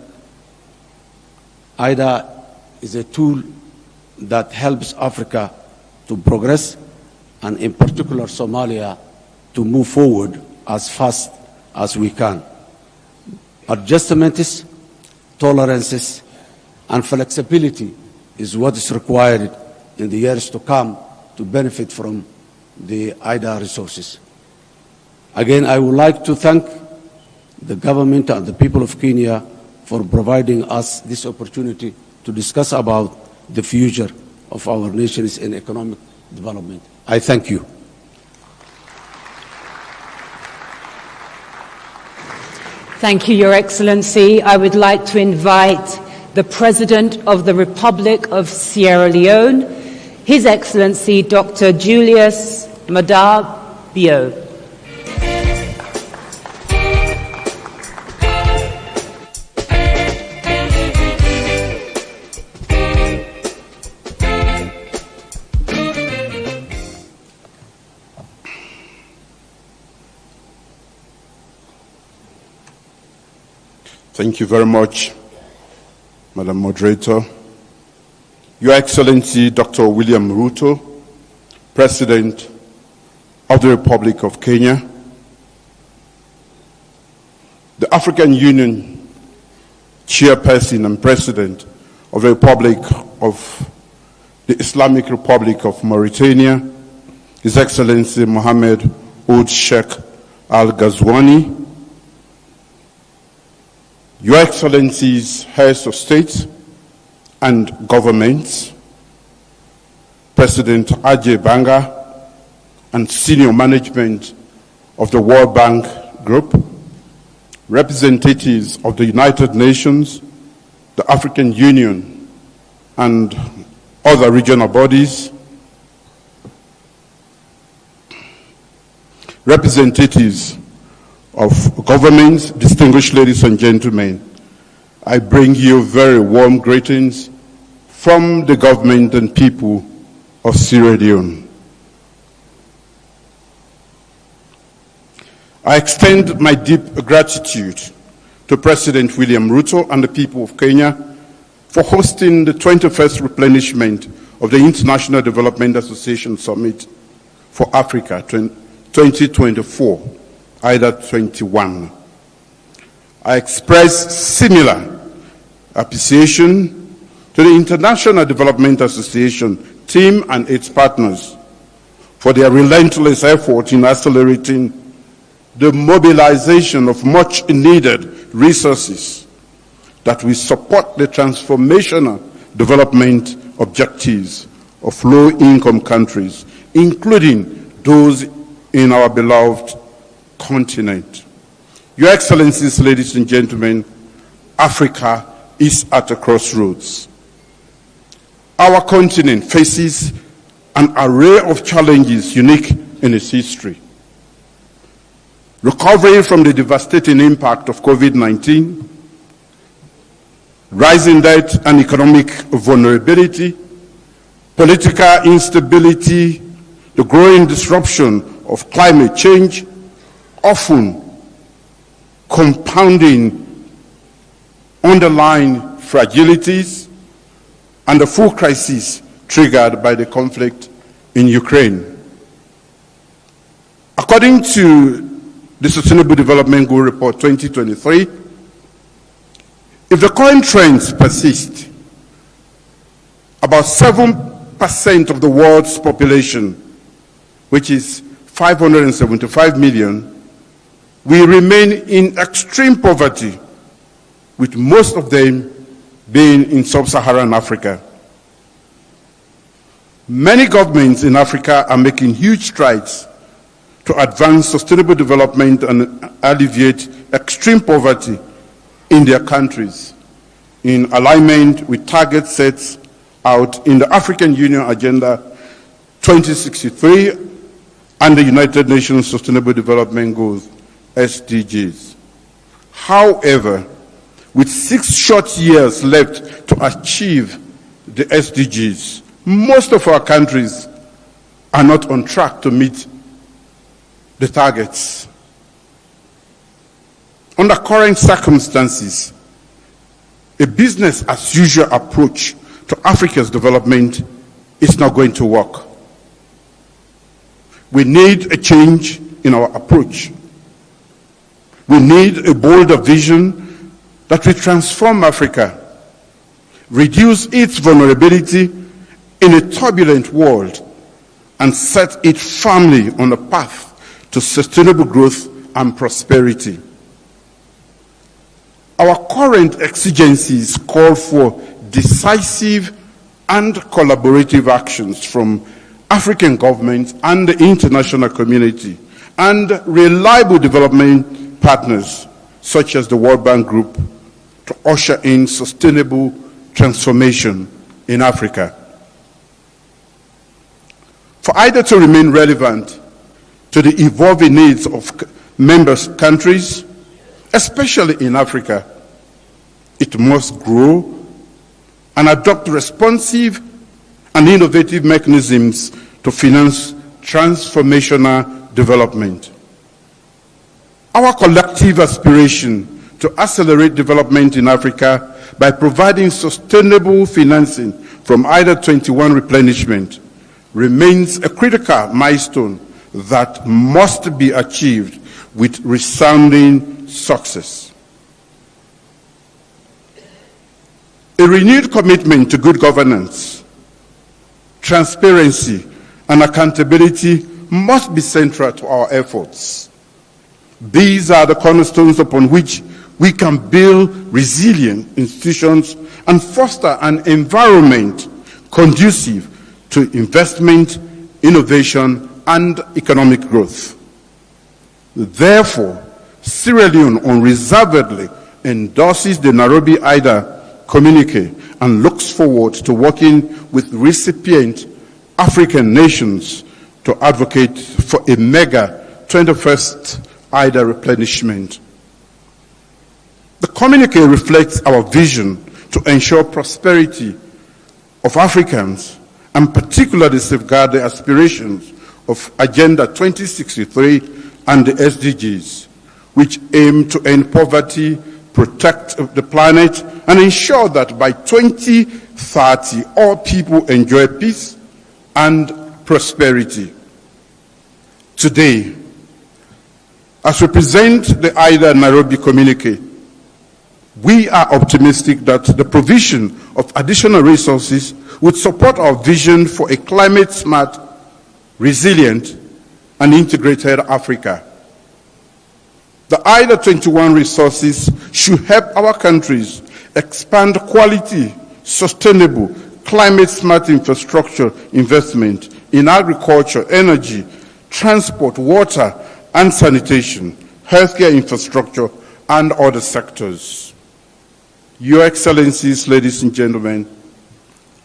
IDA is a tool that helps Africa to progress, and in particular Somalia to move forward as fast as we can. Adjustments, tolerances, and flexibility is what is required in the years to come to benefit from the IDA resources. Again, I would like to thank the government and the people of Kenya for providing us this opportunity to discuss about the future of our nations in economic development. I thank you. Thank you, Your Excellency. I would like to invite the President of the Republic of Sierra Leone, His Excellency Dr. Julius Maada Bio. Thank you very much, Madam Moderator. Your Excellency, Dr. William Ruto, President of the Republic of Kenya, the African Union Chairperson and President of the Republic of the Islamic Republic of Mauritania, His Excellency Mohammed Ould Sheikh Al Ghazouani, Your Excellencies, Heads of States and Governments, President Ajay Banga, and senior management of the World Bank Group, representatives of the United Nations, the African Union, and other regional bodies, representatives of governments, distinguished ladies and gentlemen, I bring you very warm greetings from the government and people of Sierra Leone. I extend my deep gratitude to President William Ruto and the people of Kenya for hosting the 21st replenishment of the International Development Association Summit for Africa 2024, IDA21. I express similar appreciation to the International Development Association team and its partners for their relentless effort in accelerating the mobilization of much needed resources that will support the transformational development objectives of low-income countries, including those in our beloved continent. Your Excellencies, ladies and gentlemen, Africa is at a crossroads. Our continent faces an array of challenges unique in its history. Recovery from the devastating impact of COVID-19, rising debt and economic vulnerability, political instability, the growing disruption of climate change, often compounding underlying fragilities, and the full crisis triggered by the conflict in Ukraine. According to the Sustainable Development Goal Report 2023, if the current trends persist, about 7% of the world's population, which is 575 million, will remain in extreme poverty, with most of them being in sub-Saharan Africa. Many governments in Africa are making huge strides to advance sustainable development and alleviate extreme poverty in their countries, in alignment with targets set out in the African Union Agenda 2063 and the United Nations Sustainable Development Goals, SDGs. However, with 6 short years left to achieve the SDGs, most of our countries are not on track to meet the targets. Under current circumstances, a business as usual approach to Africa's development is not going to work. We need a change in our approach. We need a bolder vision that will transform Africa, reduce its vulnerability in a turbulent world, and set it firmly on a path to sustainable growth and prosperity. Our current exigencies call for decisive and collaborative actions from African governments and the international community, and reliable development partners such as the World Bank Group to usher in sustainable transformation in Africa. For IDA to remain relevant to the evolving needs of member countries, especially in Africa, it must grow and adopt responsive and innovative mechanisms to finance transformational development. Our collective aspiration to accelerate development in Africa by providing sustainable financing from IDA21 replenishment remains a critical milestone that must be achieved with resounding success. A renewed commitment to good governance, transparency, and accountability must be central to our efforts. These are the cornerstones upon which we can build resilient institutions and foster an environment conducive to investment, innovation, and economic growth. Therefore, Sierra Leone unreservedly endorses the Nairobi IDA communique and looks forward to working with recipient African nations to advocate for a mega 21st IDA replenishment. The communique reflects our vision to ensure prosperity of Africans and particularly safeguard the aspirations of Agenda 2063 and the SDGs, which aim to end poverty, protect the planet, and ensure that by 2030 all people enjoy peace and prosperity. Today, as we present the IDA Nairobi communique, we are optimistic that the provision of additional resources would support our vision for a climate-smart, resilient, and integrated Africa. The IDA21 resources should help our countries expand quality, sustainable, climate-smart infrastructure investment in agriculture, energy, transport, water, and sanitation, healthcare infrastructure, and other sectors. Your Excellencies, ladies and gentlemen,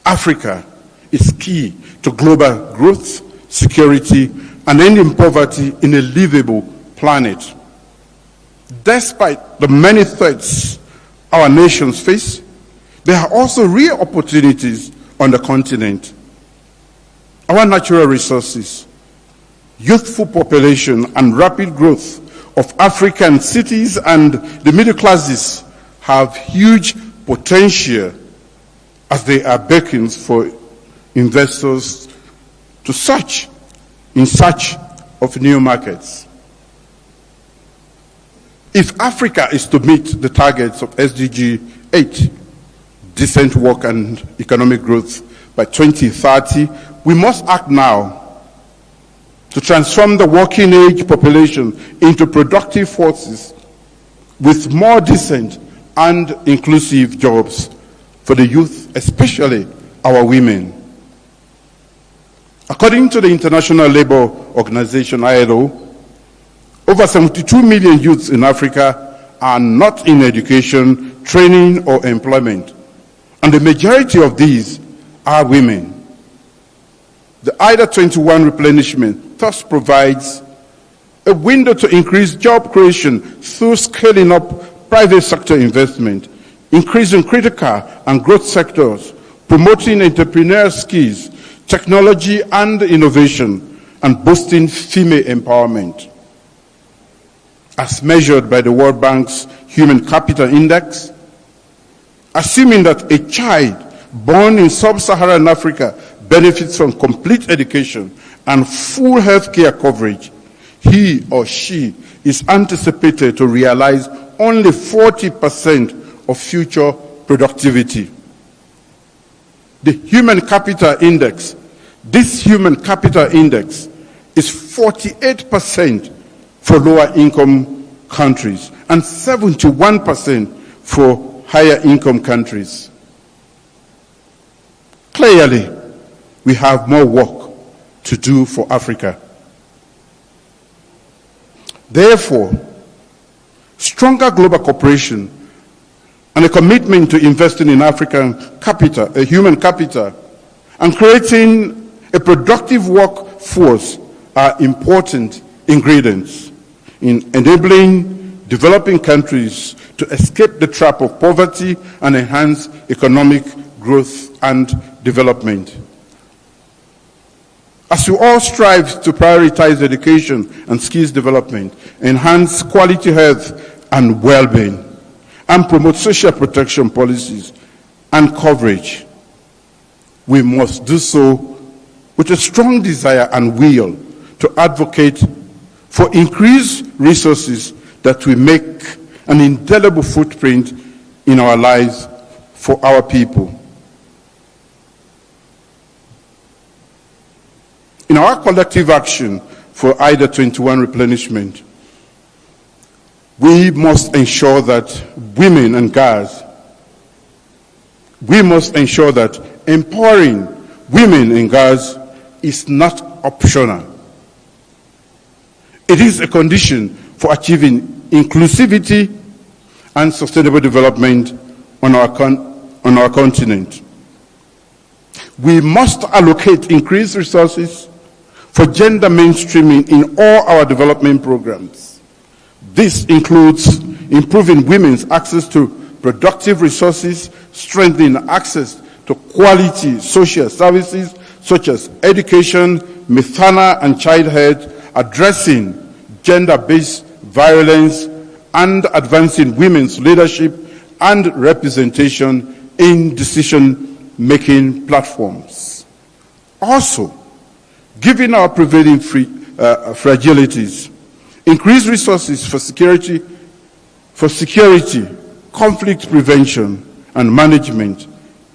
Africa is key to global growth, security, and ending poverty in a livable planet. Despite the many threats our nations face, there are also real opportunities on the continent. Our natural resources, youthful population, and rapid growth of African cities and the middle classes have huge potential as they are beacons for investors to search in search of new markets. If Africa is to meet the targets of SDG 8, decent work and economic growth, by 2030, we must act now to transform the working age population into productive forces with more decent and inclusive jobs for the youth, especially our women. According to the International Labour Organization, ILO, over 72 million youths in Africa are not in education, training, or employment, and the majority of these are women. The IDA21 replenishment thus provides a window to increase job creation through scaling up private sector investment, increasing critical and growth sectors, promoting entrepreneurial skills, technology and innovation, and boosting female empowerment. As measured by the World Bank's Human Capital Index, assuming that a child born in sub-Saharan Africa benefits from complete education and full health care coverage, he or she is anticipated to realize only 40% of future productivity. The Human Capital Index, this Human Capital Index is 48% for lower income countries and 71% for higher income countries. Clearly, we have more work to do for Africa. Therefore, stronger global cooperation and a commitment to investing in African capital, a human capital, and creating a productive workforce are important ingredients in enabling developing countries to escape the trap of poverty and enhance economic growth and development. As we all strive to prioritize education and skills development, enhance quality health and well-being, and promote social protection policies and coverage, we must do so with a strong desire and will to advocate for increased resources that will make an indelible footprint in our lives for our people. In our collective action for IDA21 replenishment, we must ensure that women and girls, we must ensure that empowering women and girls is not optional. It is a condition for achieving inclusivity and sustainable development on our continent. We must allocate increased resources for gender mainstreaming in all our development programs. This includes improving women's access to productive resources, strengthening access to quality social services such as education, maternal and child health, addressing gender-based violence, and advancing women's leadership and representation in decision-making platforms. Also, given our prevailing fragilities, increased resources for security, conflict prevention and management,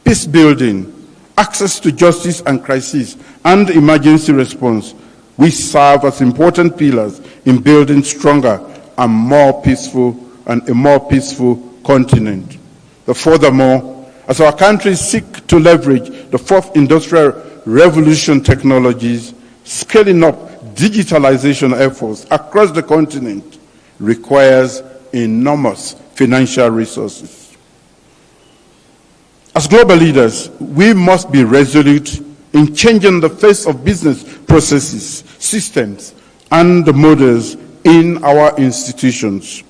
peace building, access to justice and crisis, and emergency response, we serve as important pillars in building stronger and a more peaceful continent. But furthermore, as our countries seek to leverage the fourth industrial revolution technologies, scaling up digitalization efforts across the continent requires enormous financial resources. As global leaders, we must be resolute in changing the face of business processes, systems, and models in our institutions.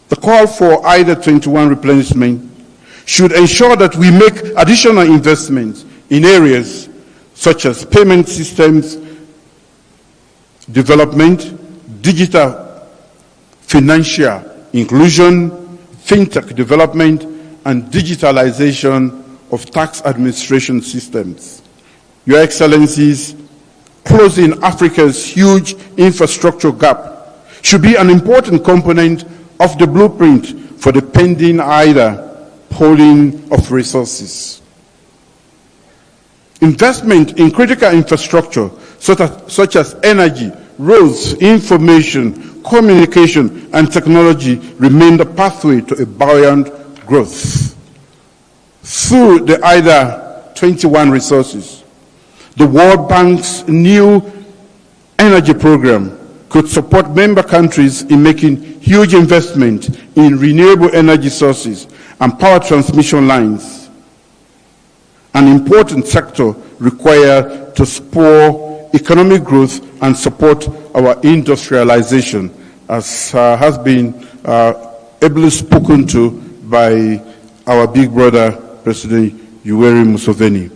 The call for IDA21 replenishment should ensure that we make additional investments in areas such as payment systems development, digital financial inclusion, fintech development, and digitalization of tax administration systems. Your Excellencies, closing Africa's huge infrastructure gap should be an important component of the blueprint for the pending IDA pooling of resources. Investment in critical infrastructure such as energy, roads, information, communication, and technology remain the pathway to a buoyant growth. Through the IDA21 resources, the World Bank's new energy program could support member countries in making huge investment in renewable energy sources and power transmission lines, an important sector required to spur economic growth and support our industrialization, as has been ably spoken to by our big brother, President Yoweri Museveni.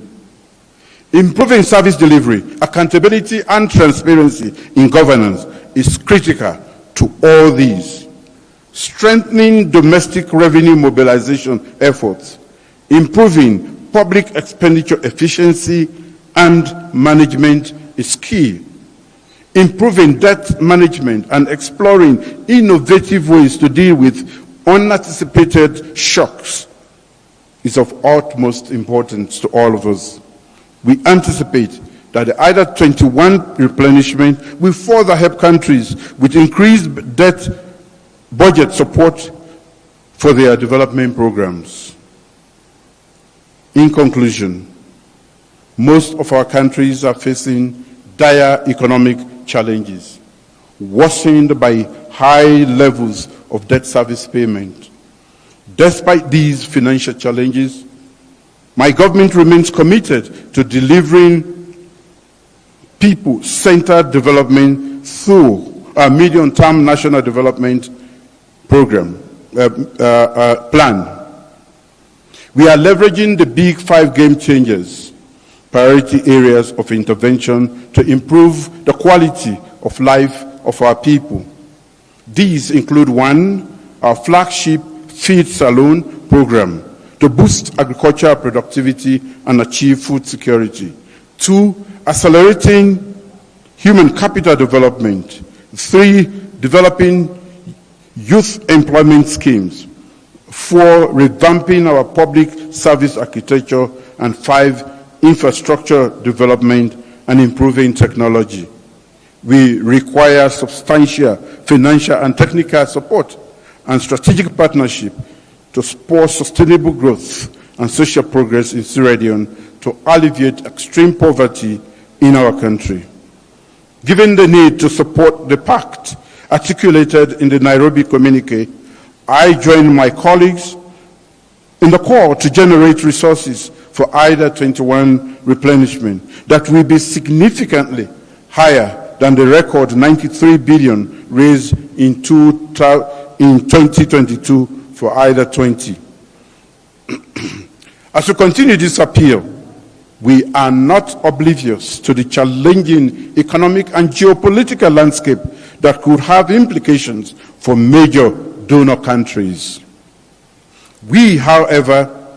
Improving service delivery, accountability, and transparency in governance is critical to all these. Strengthening domestic revenue mobilization efforts, improving public expenditure efficiency and management is key. Improving debt management and exploring innovative ways to deal with unanticipated shocks is of utmost importance to all of us. We anticipate that the IDA21 replenishment will further help countries with increased debt budget support for their development programs. In conclusion, most of our countries are facing dire economic challenges, worsened by high levels of debt service payment. Despite these financial challenges, my government remains committed to delivering people-centered development through our medium-term national development program plan. We are leveraging the big 5 game changers, priority areas of intervention to improve the quality of life of our people. These include 1, our flagship Feed Saloon program to boost agricultural productivity and achieve food security. 2, accelerating human capital development. 3, developing youth employment schemes. 4, revamping our public service architecture. And 5, infrastructure development and improving technology. We require substantial financial and technical support and strategic partnership to spur sustainable growth and social progress in the region to alleviate extreme poverty in our country. Given the need to support the pact articulated in the Nairobi communique, I join my colleagues in the call to generate resources for IDA21 replenishment that will be significantly higher than the record 93 billion raised in in 2022 for IDA21. As we continue this appeal, we are not oblivious to the challenging economic and geopolitical landscape that could have implications for major donor countries. We, however,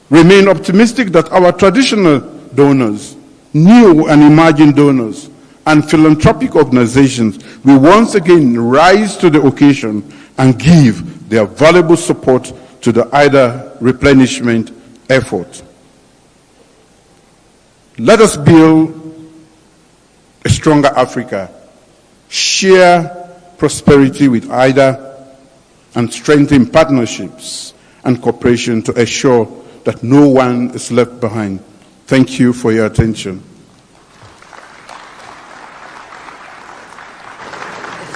remain optimistic that our traditional donors, new and emerging donors, and philanthropic organizations will once again rise to the occasion and give their valuable support to the IDA replenishment effort. Let us build a stronger Africa, share prosperity with IDA, and strengthen partnerships and cooperation to ensure that no one is left behind. Thank you for your attention.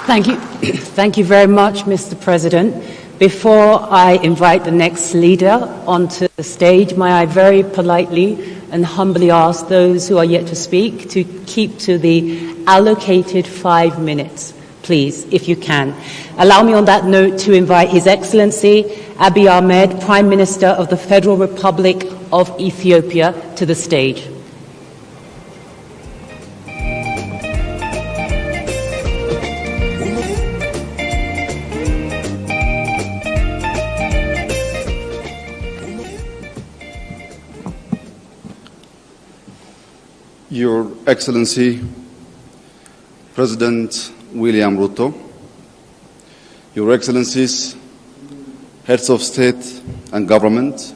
Thank you. Thank you very much, Mr. President. Before I invite the next leader onto the stage, may I very politely and humbly ask those who are yet to speak to keep to the allocated 5 minutes, please, if you can. Allow me on that note to invite His Excellency Abiy Ahmed, Prime Minister of the Federal Republic of Ethiopia, to the stage. Your Excellency, President William Ruto, Your Excellencies, Heads of State and Government,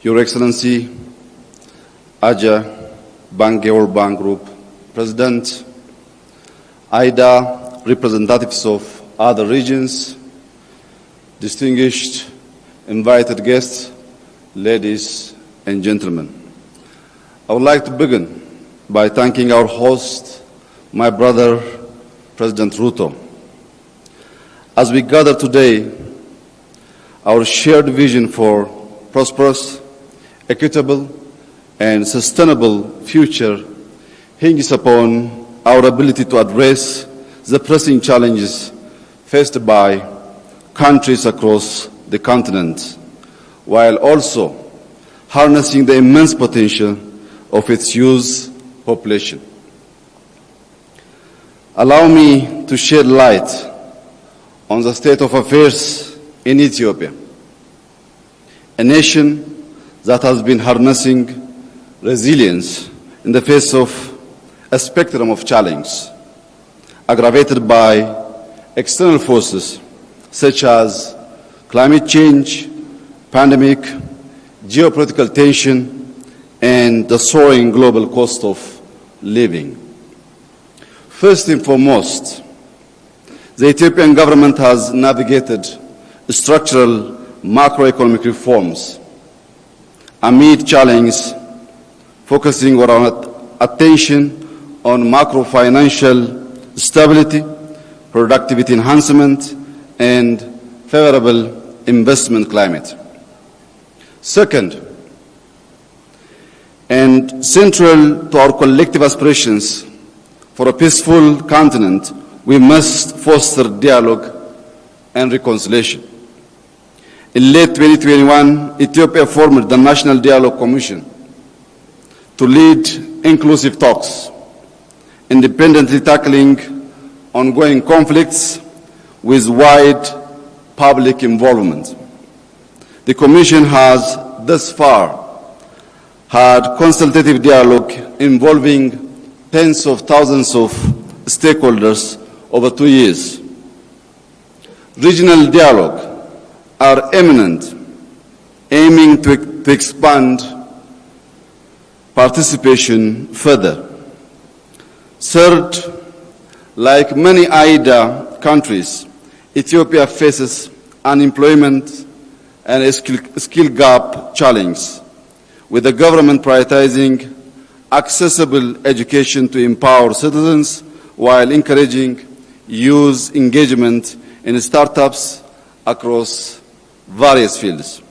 Your Excellency, Aja Bangeor Bank Group, President, IDA, representatives of other regions, distinguished invited guests, ladies and gentlemen. I would like to begin by thanking our host, my brother, President Ruto. As we gather today, our shared vision for prosperous, equitable, and sustainable future hinges upon our ability to address the pressing challenges faced by countries across the continent, while also harnessing the immense potential of its youth population. Allow me to shed light on the state of affairs in Ethiopia, a nation that has been harnessing resilience in the face of a spectrum of challenges, aggravated by external forces such as climate change, pandemic, geopolitical tension, and the soaring global cost of living. First and foremost, the Ethiopian government has navigated structural macroeconomic reforms amid challenges, focusing on attention on macro-financial stability, productivity enhancement, and favorable investment climate. Second, and central to our collective aspirations for a peaceful continent, we must foster dialogue and reconciliation. In late 2021, Ethiopia formed the National Dialogue Commission to lead inclusive talks, independently tackling ongoing conflicts with wide public involvement. The Commission has thus far had consultative dialogue involving tens of thousands of stakeholders over 2 years. Regional dialogue are imminent, aiming to expand participation further. Third, like many IDA countries, Ethiopia faces unemployment and a skill gap challenge, with the government prioritizing accessible education to empower citizens while encouraging youth engagement in startups across various fields.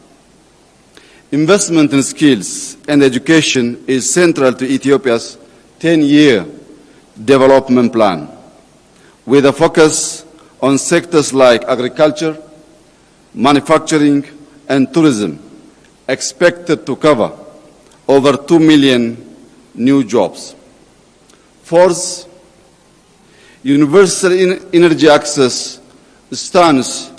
Investment in skills and education is central to Ethiopia's 10-year development plan, with a focus on sectors like agriculture, manufacturing, and tourism, expected to cover over 2 million new jobs. Fourth, universal energy access stands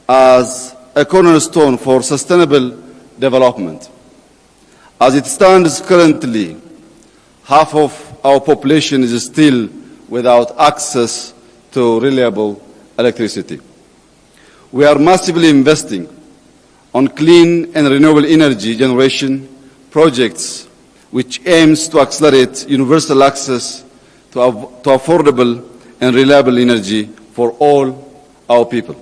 as a cornerstone for sustainable development. As it stands currently, half of our population is still without access to reliable electricity. We are massively investing on clean and renewable energy generation projects, which aims to accelerate universal access to affordable and reliable energy for all our people.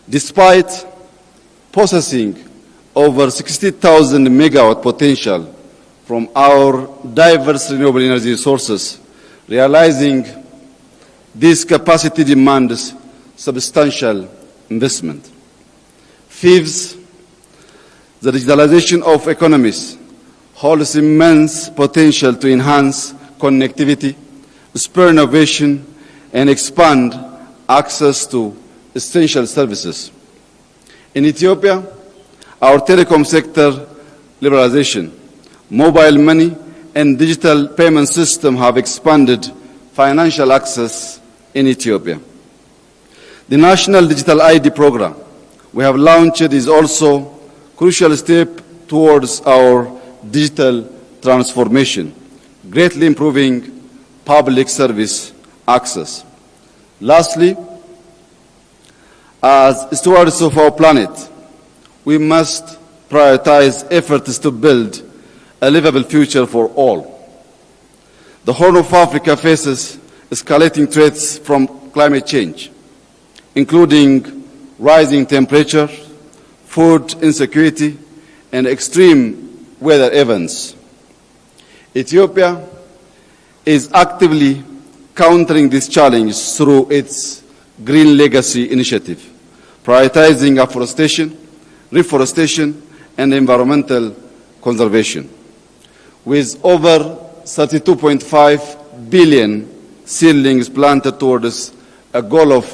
Despite possessing over 60,000 megawatt potential from our diverse renewable energy sources, realizing this capacity demands substantial investment. Fifth, the digitalization of economies holds immense potential to enhance connectivity, spur innovation, and expand access to essential services. In Ethiopia, our telecom sector liberalization, mobile money, and digital payment system have expanded financial access in Ethiopia. The National Digital ID program we have launched is also a crucial step towards our digital transformation, greatly improving public service access. Lastly, as stewards of our planet, we must prioritize efforts to build a livable future for all. The Horn of Africa faces escalating threats from climate change, including rising temperature, food insecurity, and extreme weather events. Ethiopia is actively countering this challenge through its Green Legacy initiative, prioritizing afforestation, reforestation, and environmental conservation. With over 32.5 billion seedlings planted towards a goal of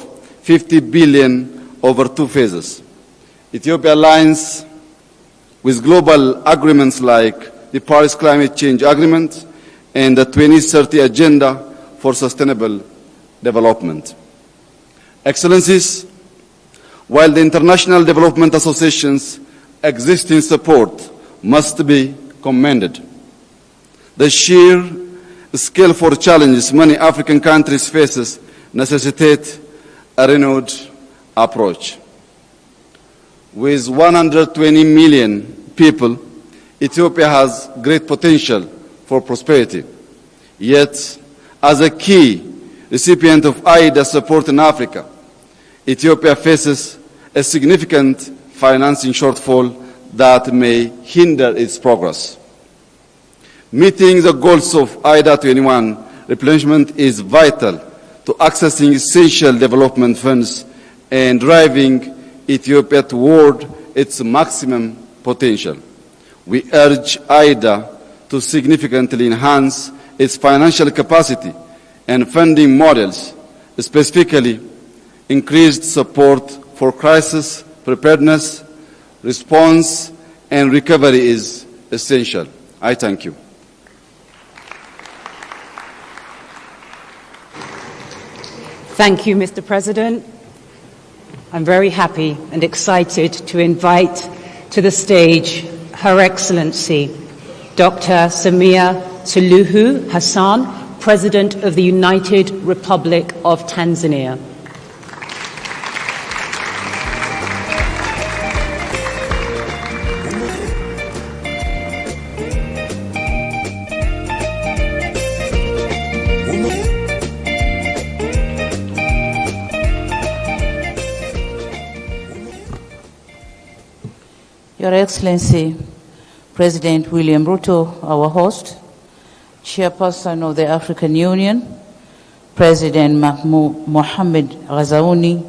50 billion over 2 phases. Ethiopia aligns with global agreements like the Paris Climate Change Agreement and the 2030 Agenda for Sustainable Development. Excellencies, while the international development associations' existing support must be commended, the sheer scale for challenges many African countries face necessitate a renewed approach. With 120 million people, Ethiopia has great potential for prosperity. Yet, as a key recipient of IDA support in Africa, Ethiopia faces a significant financing shortfall that may hinder its progress. Meeting the goals of IDA21 replenishment is vital to accessing essential development funds and driving Ethiopia toward its maximum potential. We urge IDA to significantly enhance its financial capacity and funding models, specifically increased support for crisis preparedness, response, and recovery is essential. I thank you. Thank you, Mr. President. I'm very happy and excited to invite to the stage Her Excellency Dr. Samia Suluhu Hassan, President of the United Republic of Tanzania. Your Excellency, President William Ruto, our host, Chairperson of the African Union, President Mohamed Ghazouani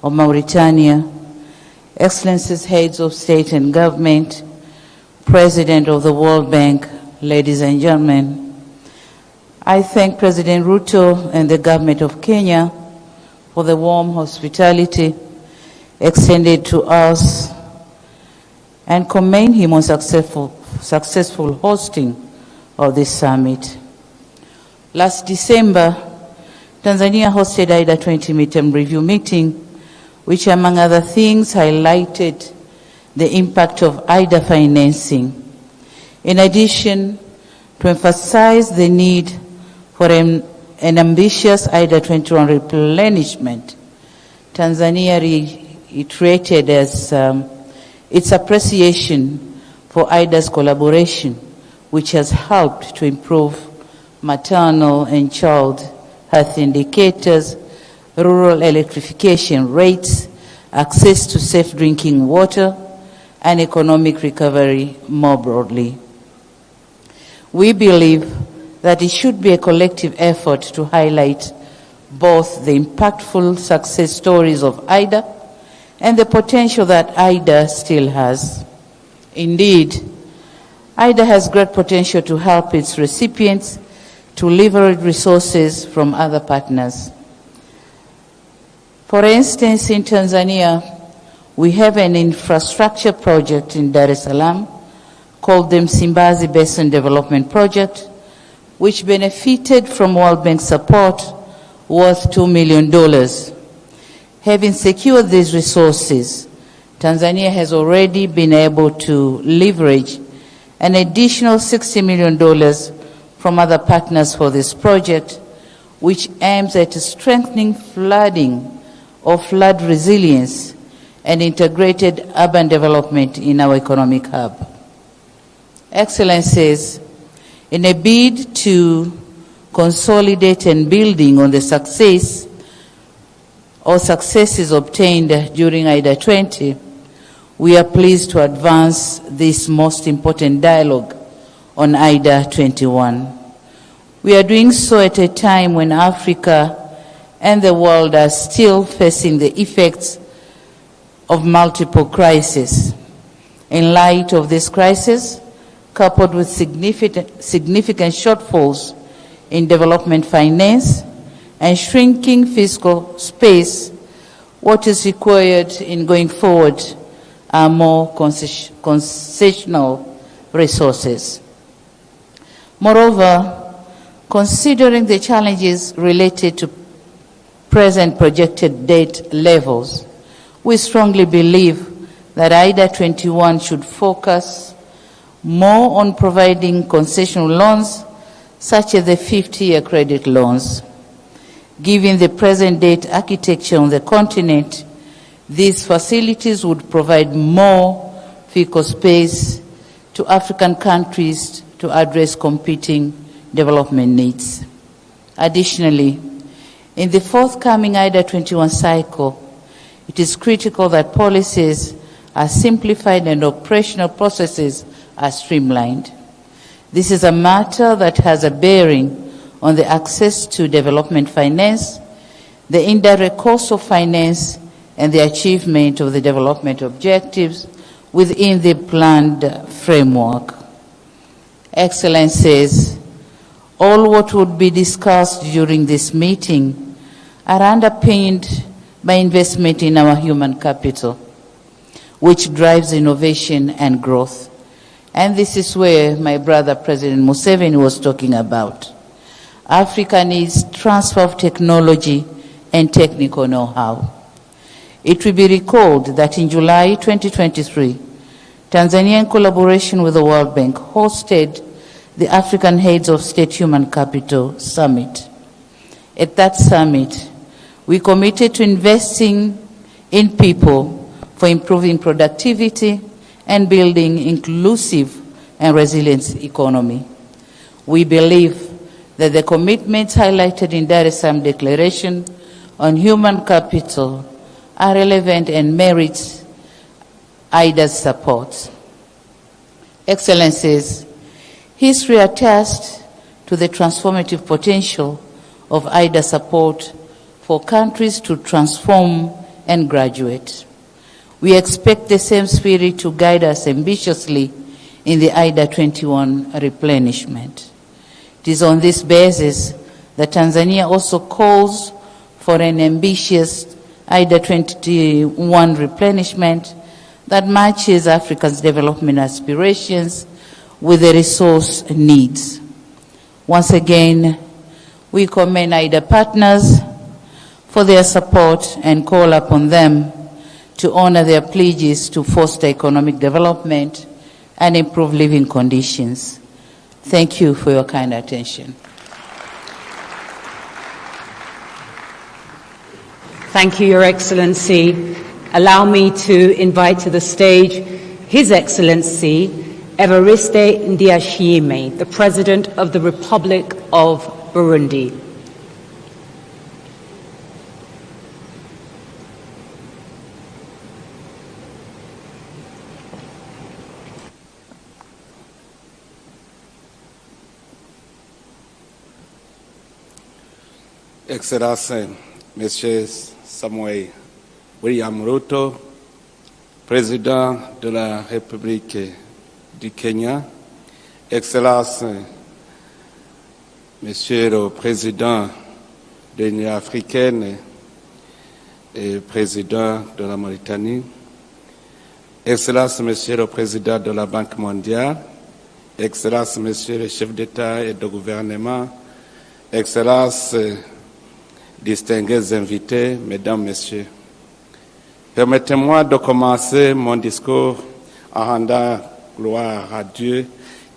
of Mauritania, Excellencies, Heads of State and Government, President of the World Bank, ladies and gentlemen, I thank President Ruto and the Government of Kenya for the warm hospitality extended to us and commend him on successful hosting of this summit. Last December, Tanzania hosted IDA20 midterm review meeting, which among other things highlighted the impact of IDA financing. In addition, to emphasize the need for an ambitious IDA21 replenishment, Tanzania reiterated as its appreciation for IDA's collaboration, which has helped to improve maternal and child health indicators, rural electrification rates, access to safe drinking water, and economic recovery more broadly. We believe that it should be a collective effort to highlight both the impactful success stories of IDA and the potential that IDA still has. Indeed, IDA has great potential to help its recipients to leverage resources from other partners. For instance, in Tanzania, we have an infrastructure project in Dar es Salaam called the Msimbazi Basin Development Project, which benefited from World Bank support worth $2 million. Having secured these resources, Tanzania has already been able to leverage an additional $60 million from other partners for this project, which aims at strengthening flooding or flood resilience and integrated urban development in our economic hub. Excellencies, in a bid to consolidate and building on the successes obtained during IDA20, we are pleased to advance this most important dialogue on IDA21. We are doing so at a time when Africa and the world are still facing the effects of multiple crises. In light of this crisis, coupled with significant shortfalls in development finance and shrinking fiscal space, what is required in going forward are more concessional resources. Moreover, considering the challenges related to present projected debt levels, we strongly believe that IDA21 should focus more on providing concessional loans, such as the 50-year credit loans. Given the present debt architecture on the continent, these facilities would provide more fiscal space to African countries to address competing development needs. Additionally, in the forthcoming IDA21 cycle, it is critical that policies are simplified and operational processes are streamlined. This is a matter that has a bearing on the access to development finance, the indirect cost of finance, and the achievement of the development objectives within the planned framework. Excellencies, all what would be discussed during this meeting are underpinned by investment in our human capital, which drives innovation and growth. And this is where my brother President Museveni was talking about. Africa needs transfer of technology and technical know-how. It will be recalled that in July 2023, Tanzania, in collaboration with the World Bank, hosted the African Heads of State Human Capital Summit. At that summit, we committed to investing in people for improving productivity and building inclusive and resilient economy. We believe that the commitments highlighted in Dar es Salaam Declaration on Human Capital are relevant and merit IDA's support. Excellencies, history attests to the transformative potential of IDA support for countries to transform and graduate. We expect the same spirit to guide us ambitiously in the IDA21 replenishment. It is on this basis that Tanzania also calls for an ambitious IDA21 replenishment that matches Africa's development aspirations with the resource needs. Once again, we commend IDA partners for their support and call upon them to honor their pledges to foster economic development and improve living conditions. Thank you for your kind attention. Thank you, Your Excellency. Allow me to invite to the stage His Excellency Evariste Ndayishimiye, the President of the Republic of Burundi. Excellences, Monsieur Samuel William Ruto, Président de la République du Kenya, Excellences, Monsieur le Président de l'Union africaine et Président de la Mauritanie, Excellences, Monsieur le Président de la Banque mondiale, Excellences, Monsieur le chef d'État et de gouvernement, Excellences, distingués invités, Mesdames, Messieurs, permettez-moi de commencer mon discours en rendant gloire à Dieu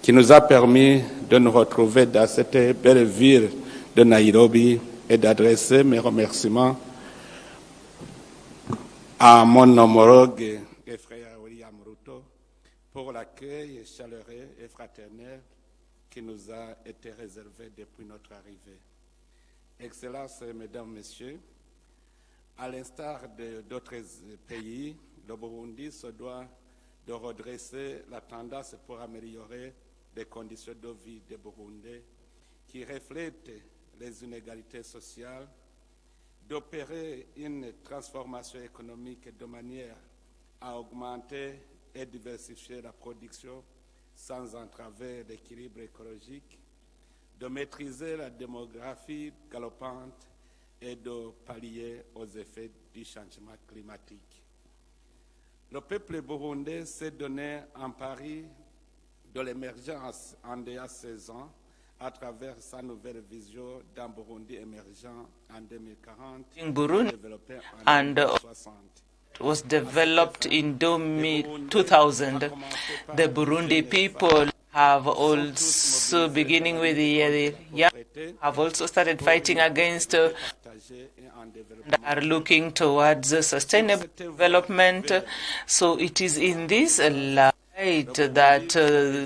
qui nous a permis de nous retrouver dans cette belle ville de Nairobi et d'adresser mes remerciements à mon homologue et frère William Ruto pour l'accueil chaleureux et fraternel qui nous a été réservé depuis notre arrivée. Excellences, Mesdames, Messieurs, à l'instar d'autres pays, le Burundi se doit de redresser la tendance pour améliorer les conditions de vie des Burundais qui reflètent les inégalités sociales, d'opérer une transformation économique de manière à augmenter et diversifier la production sans entraver l'équilibre écologique, de maîtriser la démographie galopante et de pallier aux effets du changement climatique. Le peuple burundais s'est donné un pari de l'émergence en déjà 16 ans à travers sa nouvelle vision d'un Burundi émergent en 2040 in Burundi développé en and 2060. was developed in 2000. The Burundi people have also, beginning with the young, have also started fighting against and are looking towards sustainable development. So it is in this light that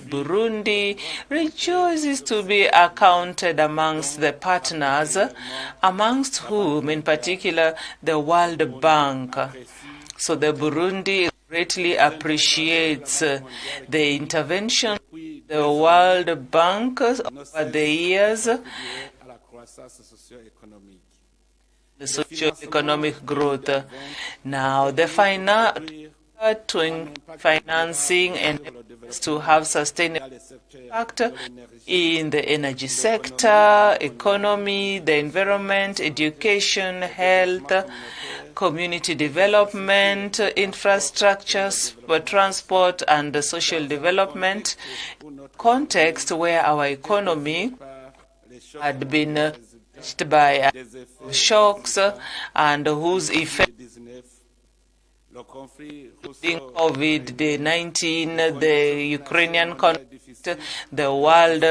Burundi rejoices to be accounted amongst the partners, amongst whom in particular the World Bank. So the Burundi greatly appreciates the intervention of the World Bank over the years, the socio-economic growth. Now, the financing and to have sustainable impact in the energy sector, economy, the environment, education, health, community development, infrastructures for transport and social development, context where our economy had been touched by shocks and whose effect COVID-19, the Ukrainian conflict, the world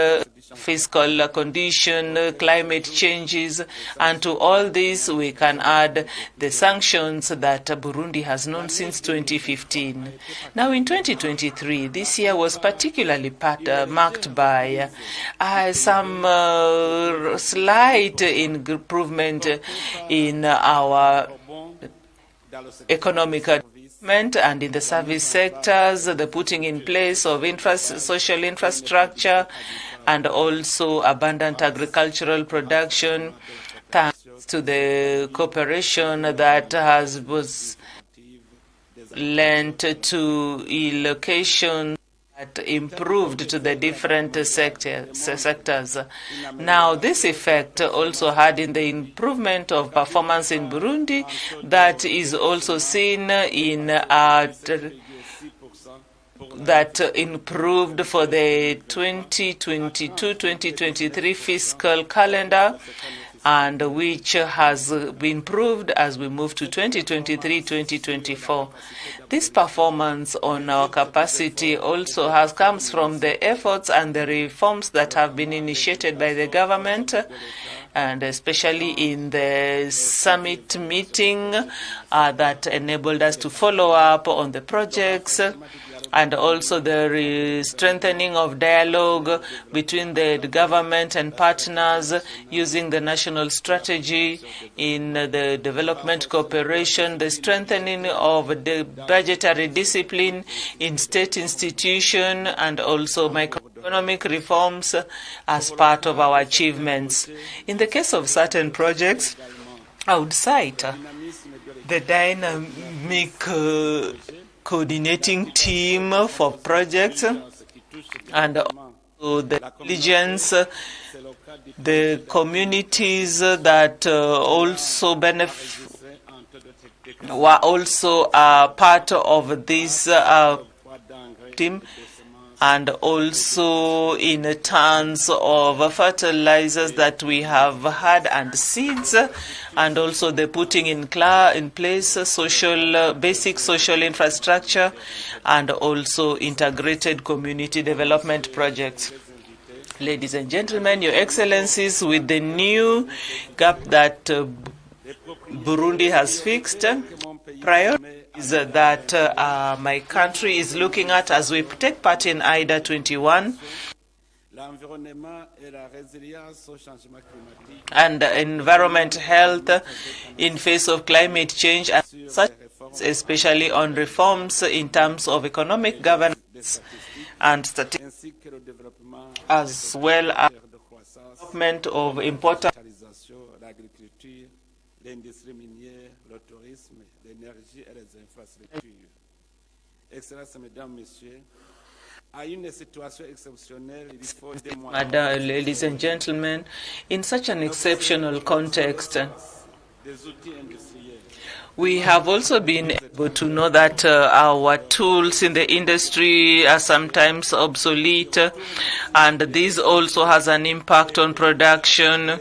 fiscal condition, climate changes, and to all this we can add the sanctions that Burundi has known since 2015. Now in 2023, this year was particularly marked by some slight improvement in our economic development and in the service sectors, the putting in place of social infrastructure and also abundant agricultural production, thanks to the cooperation that was lent to e-location by improved to the different sectors. Now, this effect also had in the improvement of performance in Burundi that is also seen in that improved for the 2022-2023 fiscal calendar, and which has been improved as we move to 2023-2024. This performance on our capacity also comes from the efforts and the reforms that have been initiated by the government, and especially in the summit meeting that enabled us to follow up on the projects, and also the strengthening of dialogue between the government and partners using the national strategy in the development cooperation, the strengthening of the budgetary discipline in state institutions, and also microeconomic reforms as part of our achievements. In the case of certain projects, I would cite the dynamic coordinating team for projects, and also the diligence, the communities that also were also part of this team, and also in terms of fertilizers that we have had and seeds, and also the putting in place basic social infrastructure, and also integrated community development projects. Ladies and gentlemen, Your Excellencies, with the new gap that Burundi has fixed, priorities that my country is looking at as we take part in IDA21 and environment health in face of climate change, and such, especially on reforms in terms of economic governance and statistics, as well as development of important l'industrie minière, le tourisme, l'énergie et les infrastructures. Excellences, Mesdames, Messieurs, à une situation exceptionnelle, il faut des moyens. Ladies and gentlemen, in such an exceptional context, we have also been able to know that our tools in the industry are sometimes obsolete, and this also has an impact on production,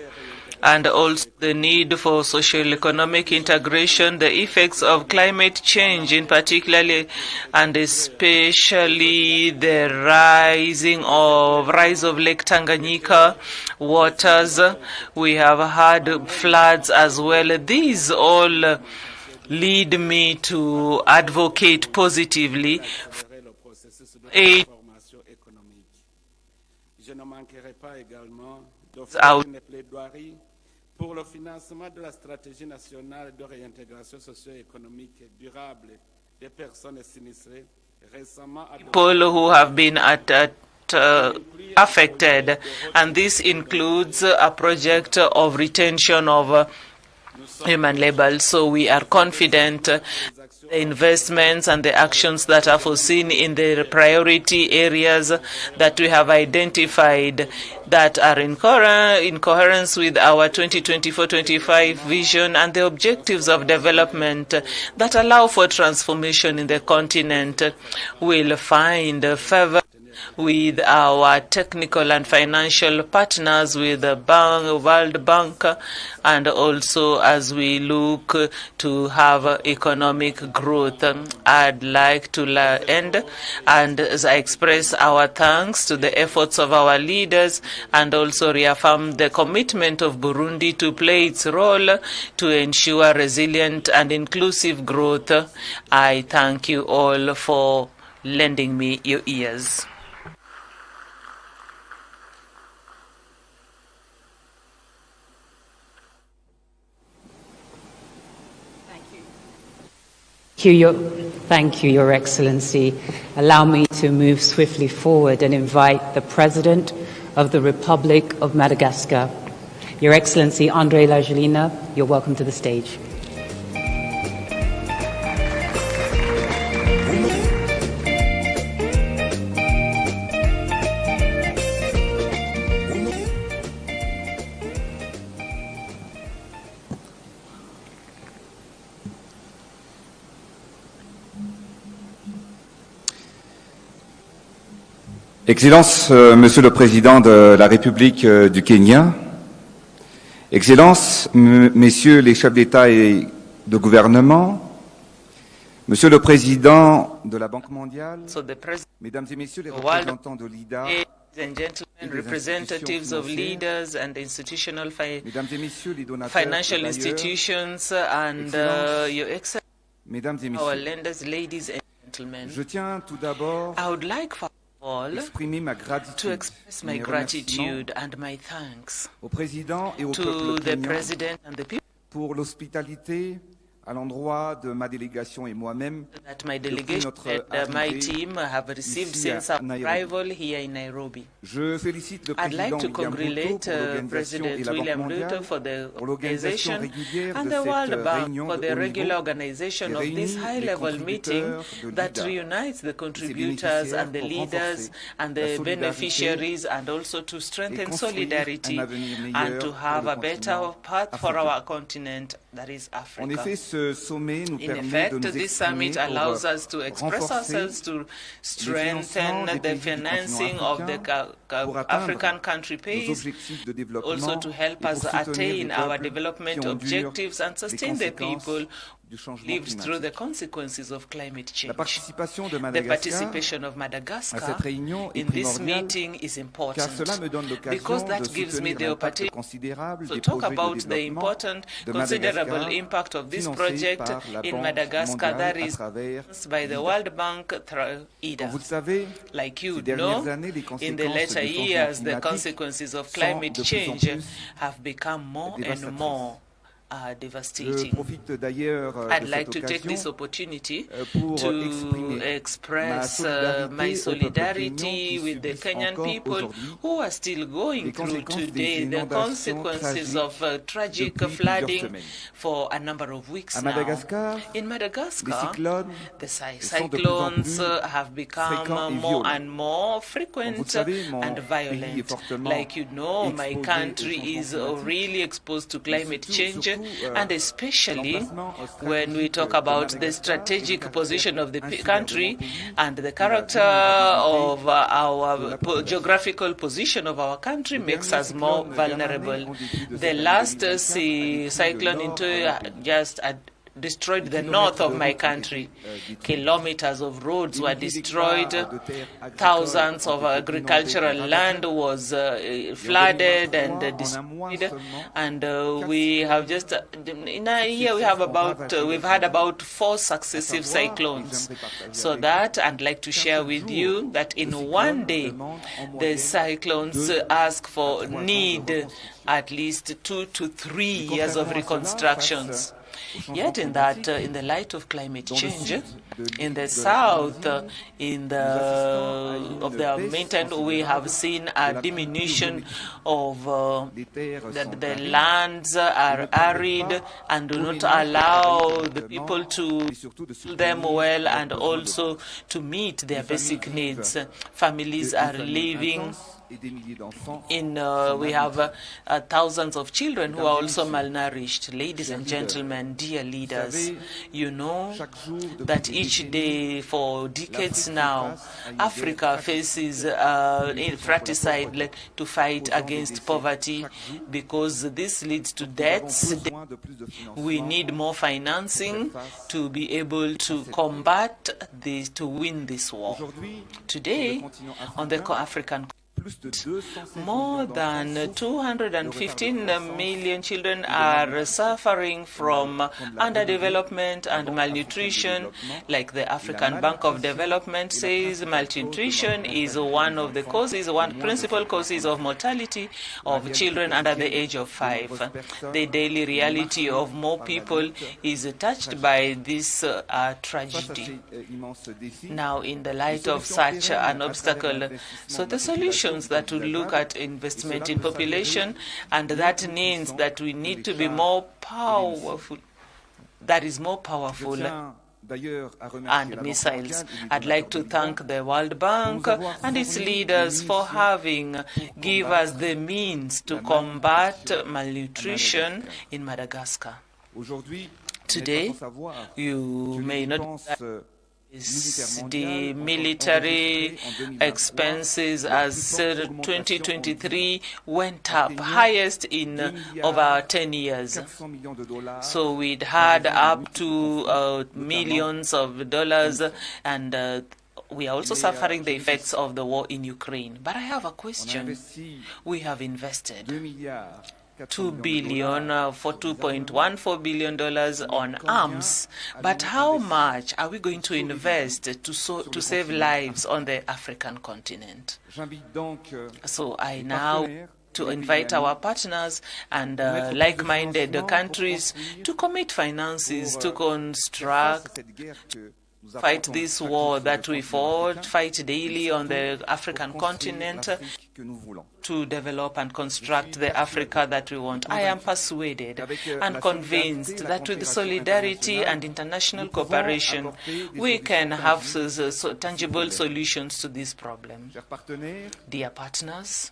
and also the need for socio-economic integration, the effects of climate change in particular, and especially the rise of Lake Tanganyika waters. We have had floods as well. These all lead me to advocate positively for aid pour le financement de la stratégie nationale de réintégration socio-économique durable des personnes sinistrées récemment. People who have been affected, and this includes a project of retention of human labor. So we are confident the investments and the actions that are foreseen in the priority areas that we have identified that are in coherence with our 2024-25 vision and the objectives of development that allow for transformation in the continent will find favor with our technical and financial partners, with the World Bank, and also as we look to have economic growth. I'd like to end and as I express our thanks to the efforts of our leaders, and also reaffirm the commitment of Burundi to play its role to ensure resilient and inclusive growth. I thank you all for lending me your ears. Thank you, Your Excellency. Allow me to move swiftly forward and invite the President of the Republic of Madagascar, Your Excellency André Rajoelina. You're welcome to the stage. Excellences, Monsieur le Président de la République du Kenya, Excellences, Messieurs les chefs d'État et de gouvernement, Monsieur le Président de la Banque mondiale, Mesdames et Messieurs les représentants de l'IDA, and gentlemen, representatives of leaders and institutional financial institutions, and Your Excellency, our lenders, ladies and gentlemen, I would like for all to express my gratitude and my thanks to the President and the people pour l'hospitalité à l'endroit de ma délégation et moi-même that my delegation and my team have received since our arrival here in Nairobi. Je félicite le I'd like to président William congratulate Ruto President William Ruto for the l'organisation organization régulière and de the cette World Bank réunion for de the haut regular niveau organization qui of this réunit high-level les meeting contributeurs de that l'IDA reunites the contributors bénéficiaires and the pour leaders renforcer and la the solidarité beneficiaries, and also to et strengthen construire solidarity un avenir and meilleur to pour have le a better continent path for africain. our continent, that is En Africa. effet, ce sommet nous In permet effect, de nous this exprimer summit allows us to pour express renforcer ourselves, to strengthen des the pays du financing continent of the pour atteindre African country nos pays, objectifs de développement also to help et us pour soutenir attain les our peuples development qui endurent objectives and les sustain the conséquences people du changement lived through the climatique. consequences of climate change. La participation de The Madagascar participation of à Madagascar cette réunion est in this primordiale meeting is car important cela me donne because l'occasion that de gives me soutenir the l'impact opportunity considérable to des talk projets about de the développement important, de considerable Madagascar impact of this financés project par la in Banque Madagascar that mondiale à is travers by the l'IDA. World Bank through IDA. Comme vous le savez, Like you ces dernières know, années, les in the conséquences later du changement years, the climatique consequences of sont climate de plus en change plus have become more and dévastatrices. more Je devastating. profite d'ailleurs I'd de like cette to take this occasion opportunity pour to exprimer express ma my solidarité solidarity au peuple with the kényan qui Kenyan subissent people aujourd'hui who are still going les through conséquences today des the inondations consequences of tragic depuis plusieurs flooding semaines. for a number of weeks À now. Madagascar, In les Madagascar, cyclones the sont de plus en plus cyclones have fréquents become et more violents. and more Comme vous frequent le savez, mon and pays est violent. fortement Like you know, my exposé au country changement is climatique. really exposed to climate change, Surtout, and especially l'emplacement when we stratégique talk de about the Madagascar strategic et le position of the caractère country ainsi de mon pays and the et la character vulnérabilité of de our la population. geographical position of our country Les makes derniers us more cyclones vulnerable. Yamane au début de The cette année last 2024 a détruit cyclone le into nord de mon pays. just destroyed the north of my country. Kilometers of roads were destroyed. Thousands of agricultural land was flooded and destroyed. And we have just in a year we've had about 4 successive cyclones. So that I'd like to share with you that in one day the cyclones need at least 2 to 3 years of reconstructions. Yet in the light of climate change, in the south, of the mountain, we have seen a diminution of the lands are arid and do not allow the people to fill them well and also to meet their basic needs. Families are living we have thousands of children who are also malnourished. Ladies and gentlemen, dear leaders, you know that each day for decades now, Africa faces fratricide to fight against poverty because this leads to deaths. We need more financing to be able to combat this, to win this war. Today, on the African more than 215 million children are suffering from underdevelopment and malnutrition. Like the African Bank of Development says, malnutrition is one of the causes, one principal causes of mortality of children under the age of 5. The daily reality of more people is touched by this tragedy. Now, in the light of such an obstacle, so the solution that will look at investment in population, and that means that we need to be more powerful, that is more powerful and missiles. I'd like to thank the World Bank and its leaders for having given us the means to combat malnutrition in Madagascar. Today, you may not The military expenses as 2023 went up, highest in over 10 years. So we'd had up to millions of dollars, and we are also suffering the effects of the war in Ukraine. But I have a question. We have invested $2 billion for $2.14 billion on arms. But how much are we going to invest to save lives on the African continent? So I now to invite our partners and like-minded countries to commit finances to construct, fight this war that we fought, fight daily on the African continent, to develop and construct the Africa that we want. I am persuaded and convinced that with solidarity and international cooperation, we can have tangible solutions to this problem. Dear partners,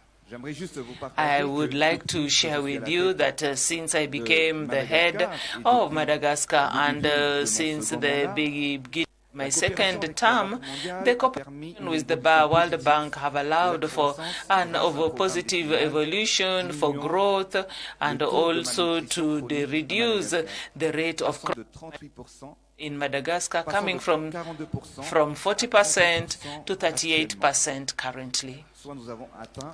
I would like to share with you that since I became the head of Madagascar and since the beginning my second term, the cooperation with the World Bank have allowed for an positive evolution, for growth, and also to reduce the rate of crime in Madagascar, coming from 40% to 38% currently.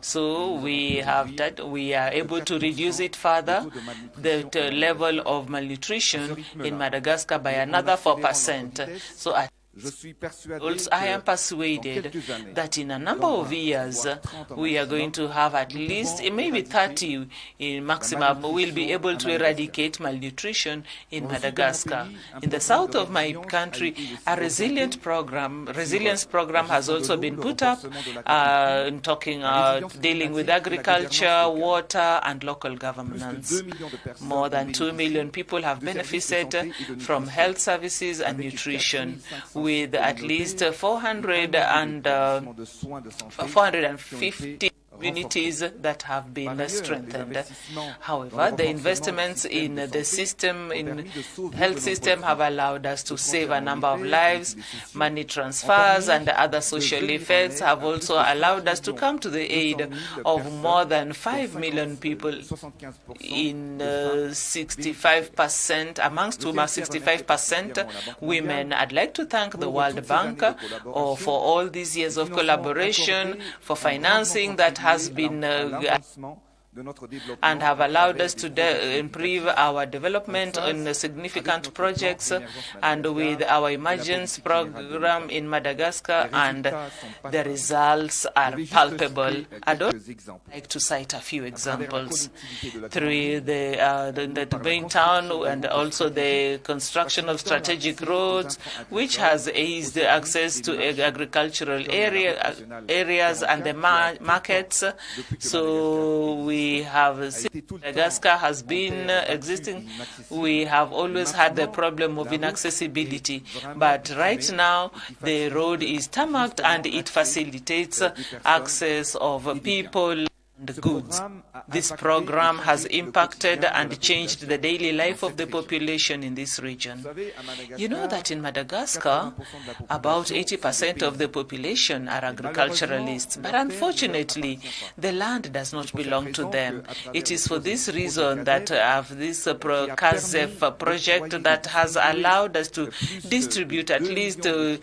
So we are able to reduce it further, the level of malnutrition in Madagascar by another 4%. So I am persuaded that in a number of years we are going to have at least maybe 30 in maximum. We'll be able to eradicate malnutrition in Madagascar. In the south of my country, a resilience program has also been put up, dealing with agriculture, water, and local governance. More than 2 million people have benefited from health services and nutrition, with at least 450 communities that have been strengthened. However, the investments in the system, in health system, have allowed us to save a number of lives. Money transfers and other social effects have also allowed us to come to the aid of more than 5 million people in 65%, amongst whom are 65% women. I'd like to thank the World Bank for all these years of collaboration, for financing that has been and have allowed us to improve our development on significant projects, and with our emergence program in Madagascar, and the results are palpable. I'd like to cite a few examples. Through the main town, and also the construction of strategic roads, which has eased access to agricultural areas and the markets. So we have Madagascar has been existing. We have always had the problem of inaccessibility, but right now the road is tarmacked and it facilitates access of people and goods. This program has impacted and changed the daily life of the population in this region. You know that in Madagascar, about 80% of the population are agriculturalists, but unfortunately, the land does not belong to them. It is for this reason that I have this KICC project that has allowed us to distribute at least 2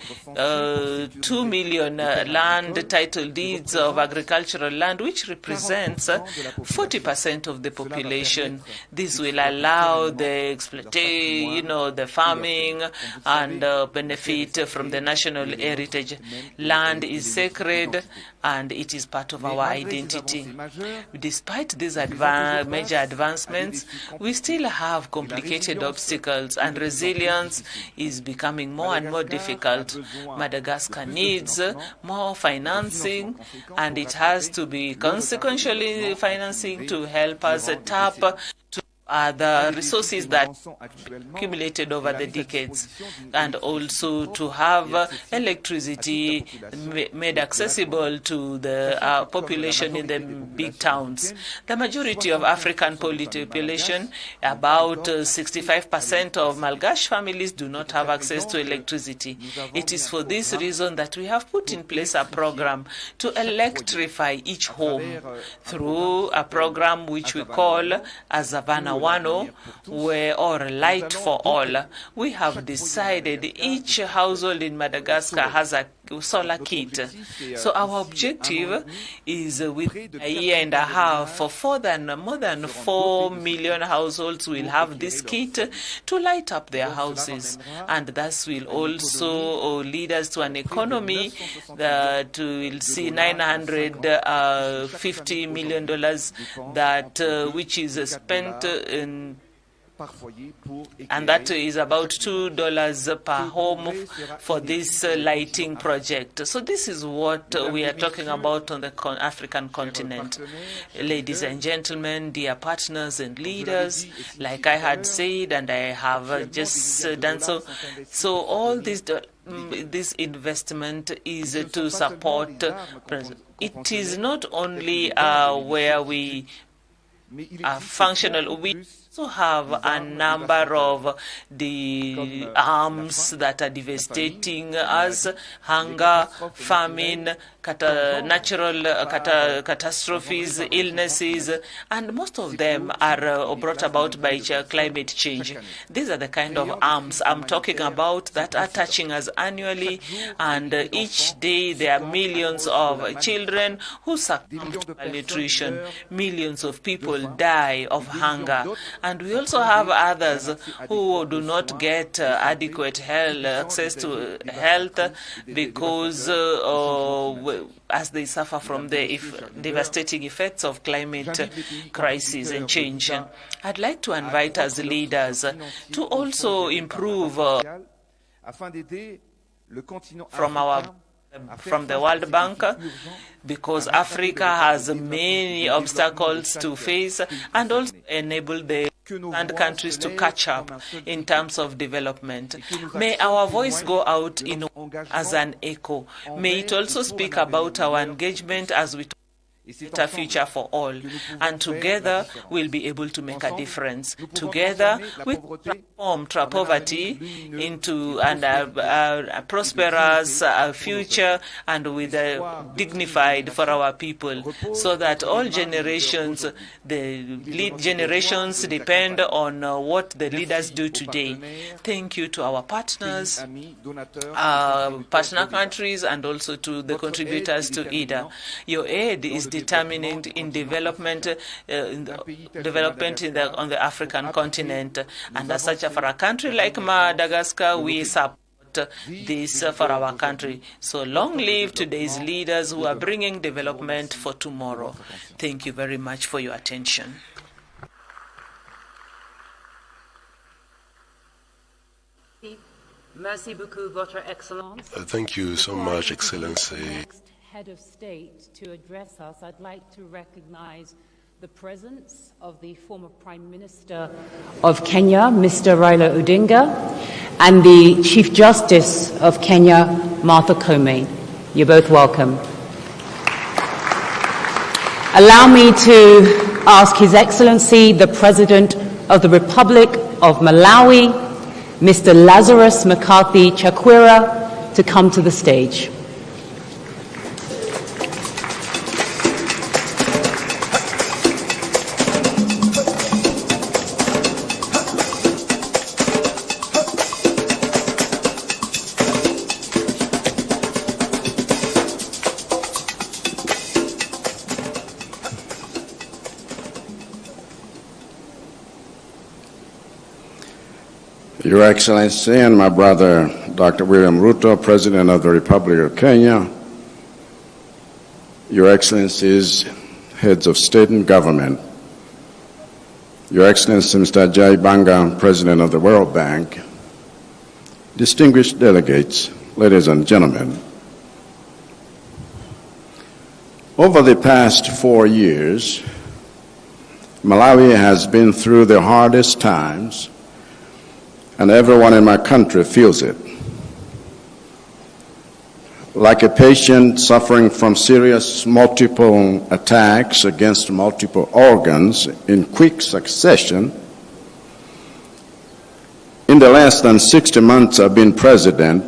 million land title deeds of agricultural land, which represents 40% of the population. This will allow the exploitation, the farming, and benefit from the national heritage. Land is sacred, and it is part of our identity. Despite these major advancements, we still have complicated obstacles, and resilience is becoming more and more difficult. Madagascar needs more financing, and it has to be consequentially financing to help us tap to the resources that accumulated over the decades, and also to have electricity made accessible to the population in the big towns. The majority of African population, about 65% of Malgache families, do not have access to electricity. It is for this reason that we have put in place a program to electrify each home through a program which we call Azavana Wano, or Light for All. We have decided each household in Madagascar has a solar kit. So our objective is within a year and a half, for more than 4 million households will have this kit to light up their houses, and thus will also lead us to an economy that will see $950 million that which is spent in, and that is about $2 per home for this lighting project. So this is what we are talking about on the African continent. Ladies and gentlemen, dear partners and leaders, like I had said, and I have just done so, all this investment is to support. It is not only where we are functional, we also have a number of the arms that are devastating us: hunger, famine, natural catastrophes, illnesses, and most of them are brought about by climate change. These are the kind of arms I'm talking about that are touching us annually, and each day there are millions of children who succumb to malnutrition. Millions of people die of hunger. And we also have others who do not get adequate access to health because as they suffer from the devastating effects of climate crisis and change. I'd like to invite us leaders to also improve from the World Bank, because Africa has many obstacles to face, and also enable the countries to catch up in terms of development. May our voice go out as an echo. May it also speak about our engagement as we a future for all, and together we'll be able to make a difference. Together we transform poverty into a prosperous future, and with a dignified for our people, so that all generations, the lead generations, depend on what the leaders do today. Thank you to our partners, partner countries, and also to the contributors to IDA. Your aid is determinant in development, on the African continent, and as such, for a country like Madagascar, we support this for our country. So long live today's leaders who are bringing development for tomorrow. Thank you very much for your attention. Merci beaucoup, Votre Excellence. Thank you so much, Excellency. Head of State to address us, I'd like to recognize the presence of the former Prime Minister of Kenya, Mr. Raila Odinga, and the Chief Justice of Kenya, Martha Koome. You're both welcome. Allow me to ask His Excellency, the President of the Republic of Malawi, Mr. Lazarus McCarthy Chakwera, to come to the stage. Your Excellency and my brother, Dr. William Ruto, President of the Republic of Kenya, Your Excellencies, heads of state and government, Your Excellency Mr. Jai Banga, President of the World Bank, distinguished delegates, ladies and gentlemen. Over the past 4 years, Malawi has been through the hardest times, and everyone in my country feels it. Like a patient suffering from serious multiple attacks against multiple organs in quick succession, in the less than 60 months I've been president,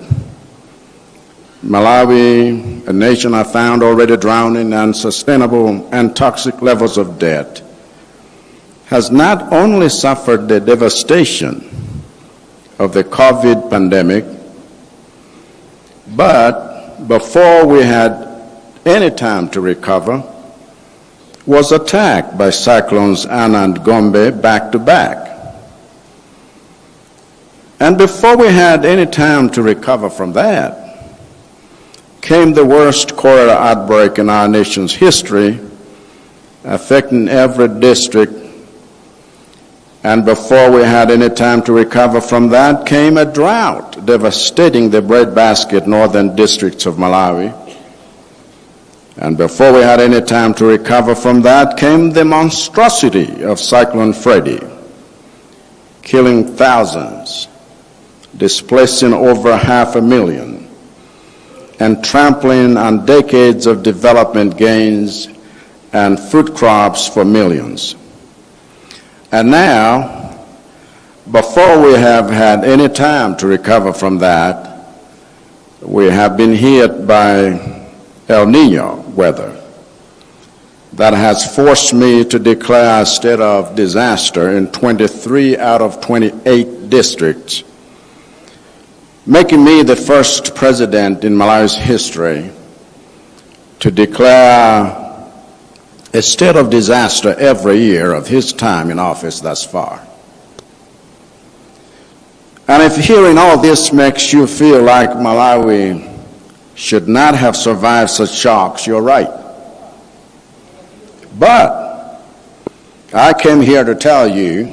Malawi, a nation I found already drowning in unsustainable and toxic levels of debt, has not only suffered the devastation of the COVID pandemic, but before we had any time to recover, was attacked by cyclones Ana and Gombe back to back. And before we had any time to recover from that, came the worst cholera outbreak in our nation's history, affecting every district. And before we had any time to recover from that, came a drought, devastating the breadbasket northern districts of Malawi. And before we had any time to recover from that, came the monstrosity of Cyclone Freddy, killing thousands, displacing over 500,000, and trampling on decades of development gains and food crops for millions. And now, before we have had any time to recover from that, we have been hit by El Nino weather that has forced me to declare a state of disaster in 23 out of 28 districts, making me the first president in Malawi's history to declare a state of disaster every year of his time in office thus far. And if hearing all this makes you feel like Malawi should not have survived such shocks, you're right. But I came here to tell you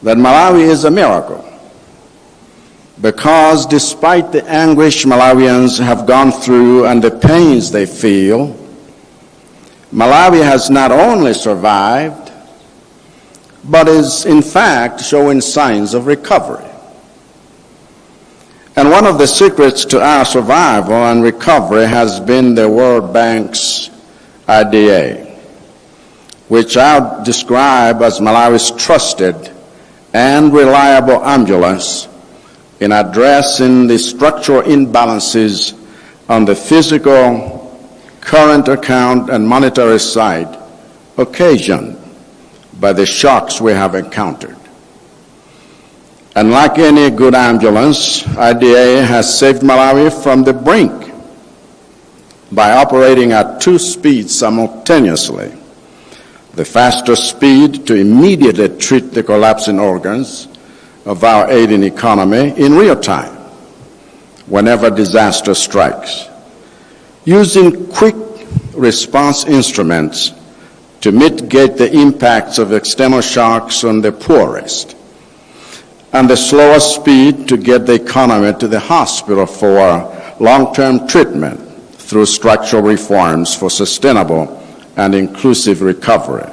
that Malawi is a miracle, because despite the anguish Malawians have gone through and the pains they feel, Malawi has not only survived, but is in fact showing signs of recovery. And one of the secrets to our survival and recovery has been the World Bank's IDA, which I'll describe as Malawi's trusted and reliable ambulance in addressing the structural imbalances on the physical, current account, and monetary side occasioned by the shocks we have encountered. And like any good ambulance, IDA has saved Malawi from the brink by operating at 2 speeds simultaneously. The faster speed to immediately treat the collapsing organs of our aiding economy in real time, whenever disaster strikes, using quick response instruments to mitigate the impacts of external shocks on the poorest, and the slower speed to get the economy to the hospital for long-term treatment through structural reforms for sustainable and inclusive recovery.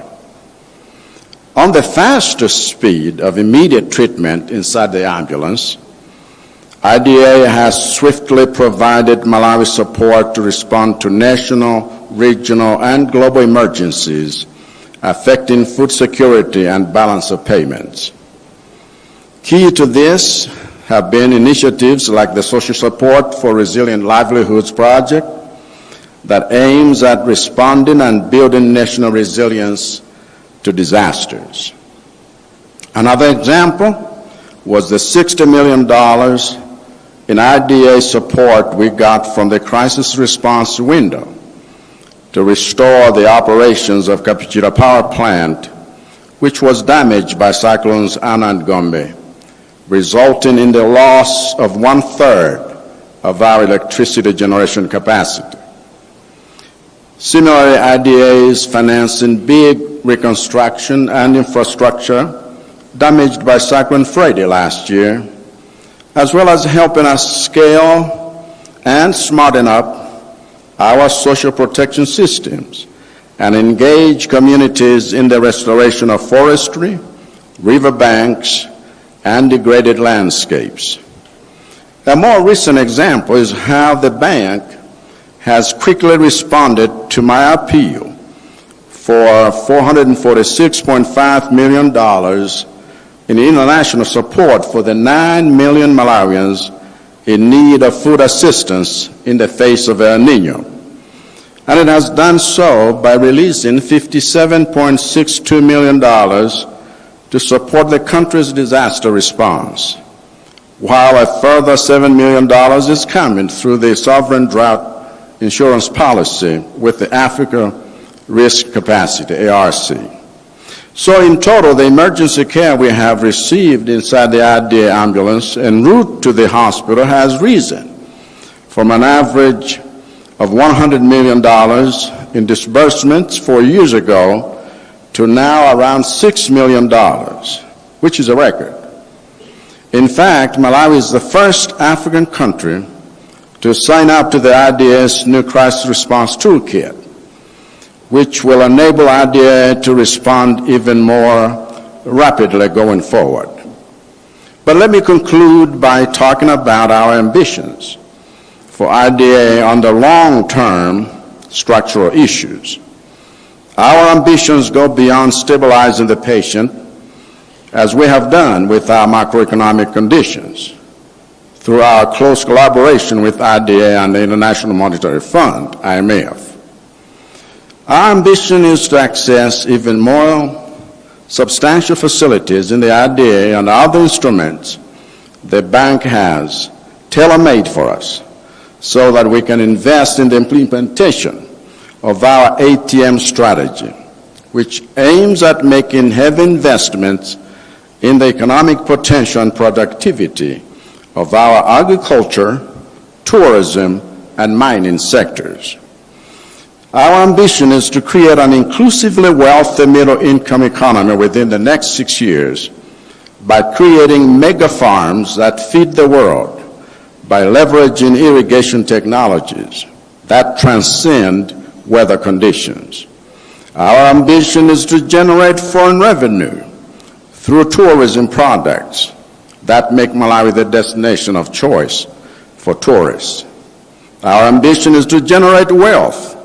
On the faster speed of immediate treatment inside the ambulance, IDA has swiftly provided Malawi support to respond to national, regional, and global emergencies affecting food security and balance of payments. Key to this have been initiatives like the Social Support for Resilient Livelihoods Project that aims at responding and building national resilience to disasters. Another example was the $60 million in IDA support we got from the crisis response window to restore the operations of Kapichira Power Plant, which was damaged by cyclones Ana and Gombe, resulting in the loss of 1/3 of our electricity generation capacity. Similarly, IDA is financing big reconstruction and infrastructure damaged by Cyclone Freddy last year, as well as helping us scale and smarten up our social protection systems and engage communities in the restoration of forestry, riverbanks, and degraded landscapes. A more recent example is how the bank has quickly responded to my appeal for $446.5 million in international support for the 9 million Malawians in need of food assistance in the face of El Nino. And it has done so by releasing $57.62 million to support the country's disaster response, while a further $7 million is coming through the sovereign drought insurance policy with the Africa Risk Capacity, ARC. So in total, the emergency care we have received inside the IDA ambulance en route to the hospital has risen from an average of $100 million in disbursements 4 years ago to now around $6 million, which is a record. In fact, Malawi is the first African country to sign up to the IDA's new crisis response toolkit, which will enable IDA to respond even more rapidly going forward. But let me conclude by talking about our ambitions for IDA on the long-term structural issues. Our ambitions go beyond stabilizing the patient, as we have done with our macroeconomic conditions, through our close collaboration with IDA and the International Monetary Fund, IMF. Our ambition is to access even more substantial facilities in the IDA and other instruments the bank has tailor-made for us, so that we can invest in the implementation of our ATM strategy, which aims at making heavy investments in the economic potential and productivity of our agriculture, tourism, and mining sectors. Our ambition is to create an inclusively wealthy middle-income economy within the next 6 years by creating mega farms that feed the world, by leveraging irrigation technologies that transcend weather conditions. Our ambition is to generate foreign revenue through tourism products that make Malawi the destination of choice for tourists. Our ambition is to generate wealth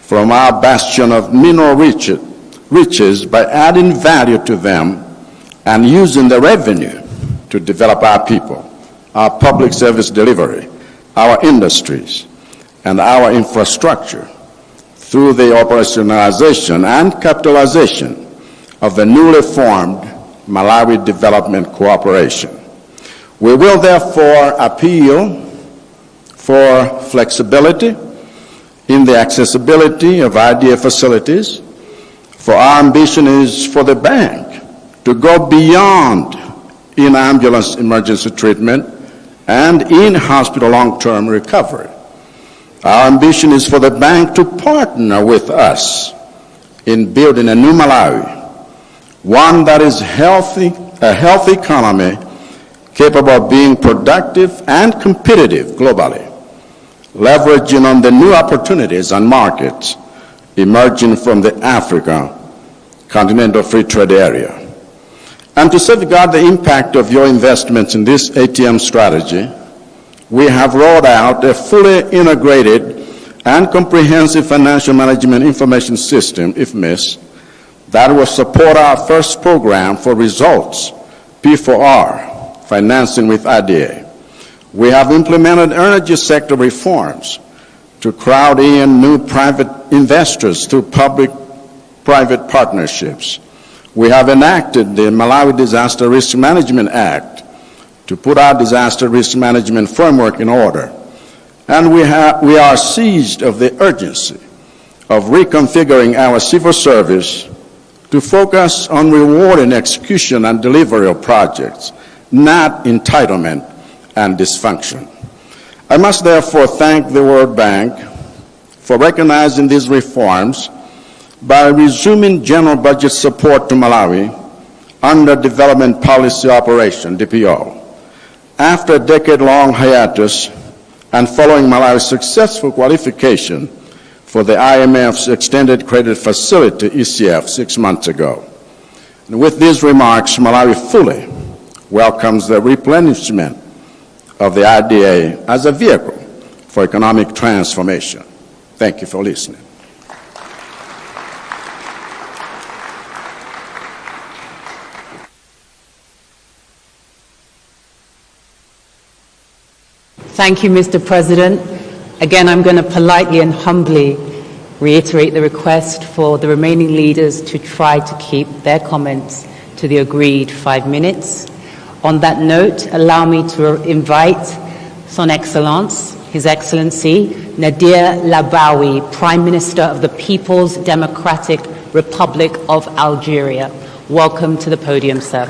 from our bastion of mineral riches by adding value to them and using the revenue to develop our people, our public service delivery, our industries, and our infrastructure through the operationalization and capitalization of the newly formed Malawi Development Cooperation. We will therefore appeal for flexibility in the accessibility of IDA facilities, for our ambition is for the bank to go beyond in-ambulance emergency treatment and in-hospital long-term recovery. Our ambition is for the bank to partner with us in building a new Malawi, one that is healthy, a healthy economy capable of being productive and competitive globally, leveraging on the new opportunities and markets emerging from the Africa Continental Free Trade Area. And to safeguard the impact of your investments in this ATM strategy, we have rolled out a fully integrated and comprehensive financial management information system, IFMIS, that will support our first program for results, P4R, financing with IDA. We have implemented energy sector reforms to crowd in new private investors through public-private partnerships. We have enacted the Malawi Disaster Risk Management Act to put our disaster risk management framework in order. And we are seized of the urgency of reconfiguring our civil service to focus on rewarding execution and delivery of projects, not entitlement and dysfunction. I must therefore thank the World Bank for recognizing these reforms by resuming general budget support to Malawi under Development Policy Operation, DPO. After a decade-long hiatus and following Malawi's successful qualification for the IMF's Extended Credit Facility, ECF, 6 months ago. And with these remarks, Malawi fully welcomes the replenishment of the IDA as a vehicle for economic transformation. Thank you for listening. Thank you, Mr. President. Again, I'm going to politely and humbly reiterate the request for the remaining leaders to try to keep their comments to the agreed 5 minutes. On that note, allow me to invite Son Excellence, His Excellency Nadir Labawi, Prime Minister of the People's Democratic Republic of Algeria. Welcome to the podium, sir.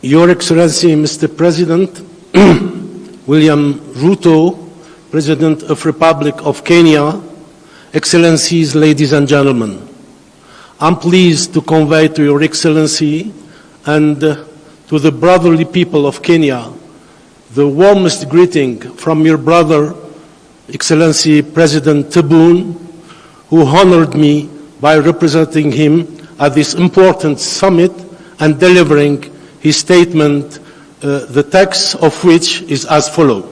Your Excellency, Mr. President, William Ruto, President of Republic of Kenya, Excellencies, ladies and gentlemen, I'm pleased to convey to Your Excellency and to the brotherly people of Kenya the warmest greeting from your brother, Excellency President Tebboune, who honored me by representing him at this important summit and delivering his statement, the text of which is as follows.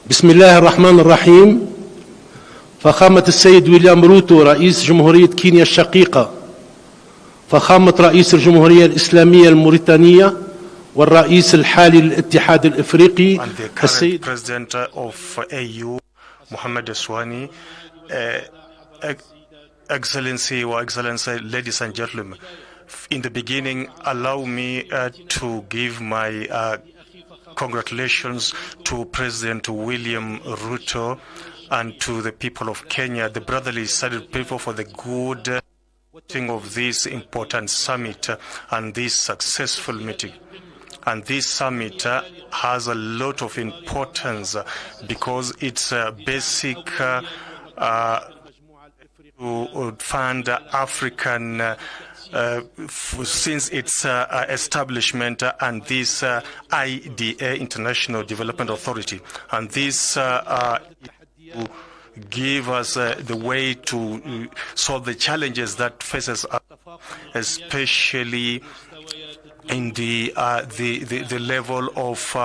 بسم الله الرحمن الرحيم. فخامة السيد ويليام روتو رئيس جمهورية كينيا الشقيقة، فخامة رئيس الجمهورية الإسلامية الموريتانية والرئيس الحالي للاتحاد الإفريقي السيد President of AU Mohamed Aswani, Excellency or Excellency, ladies and gentlemen. In the beginning, allow me to give my congratulations to President William Ruto and to the people of Kenya, the brotherly sided people, for the good thing of this important summit and this successful meeting. And this summit has a lot of importance because it's basic to fund African since its establishment and this IDA, International Development Authority. And this give us the way to solve the challenges that faces us, especially in the level of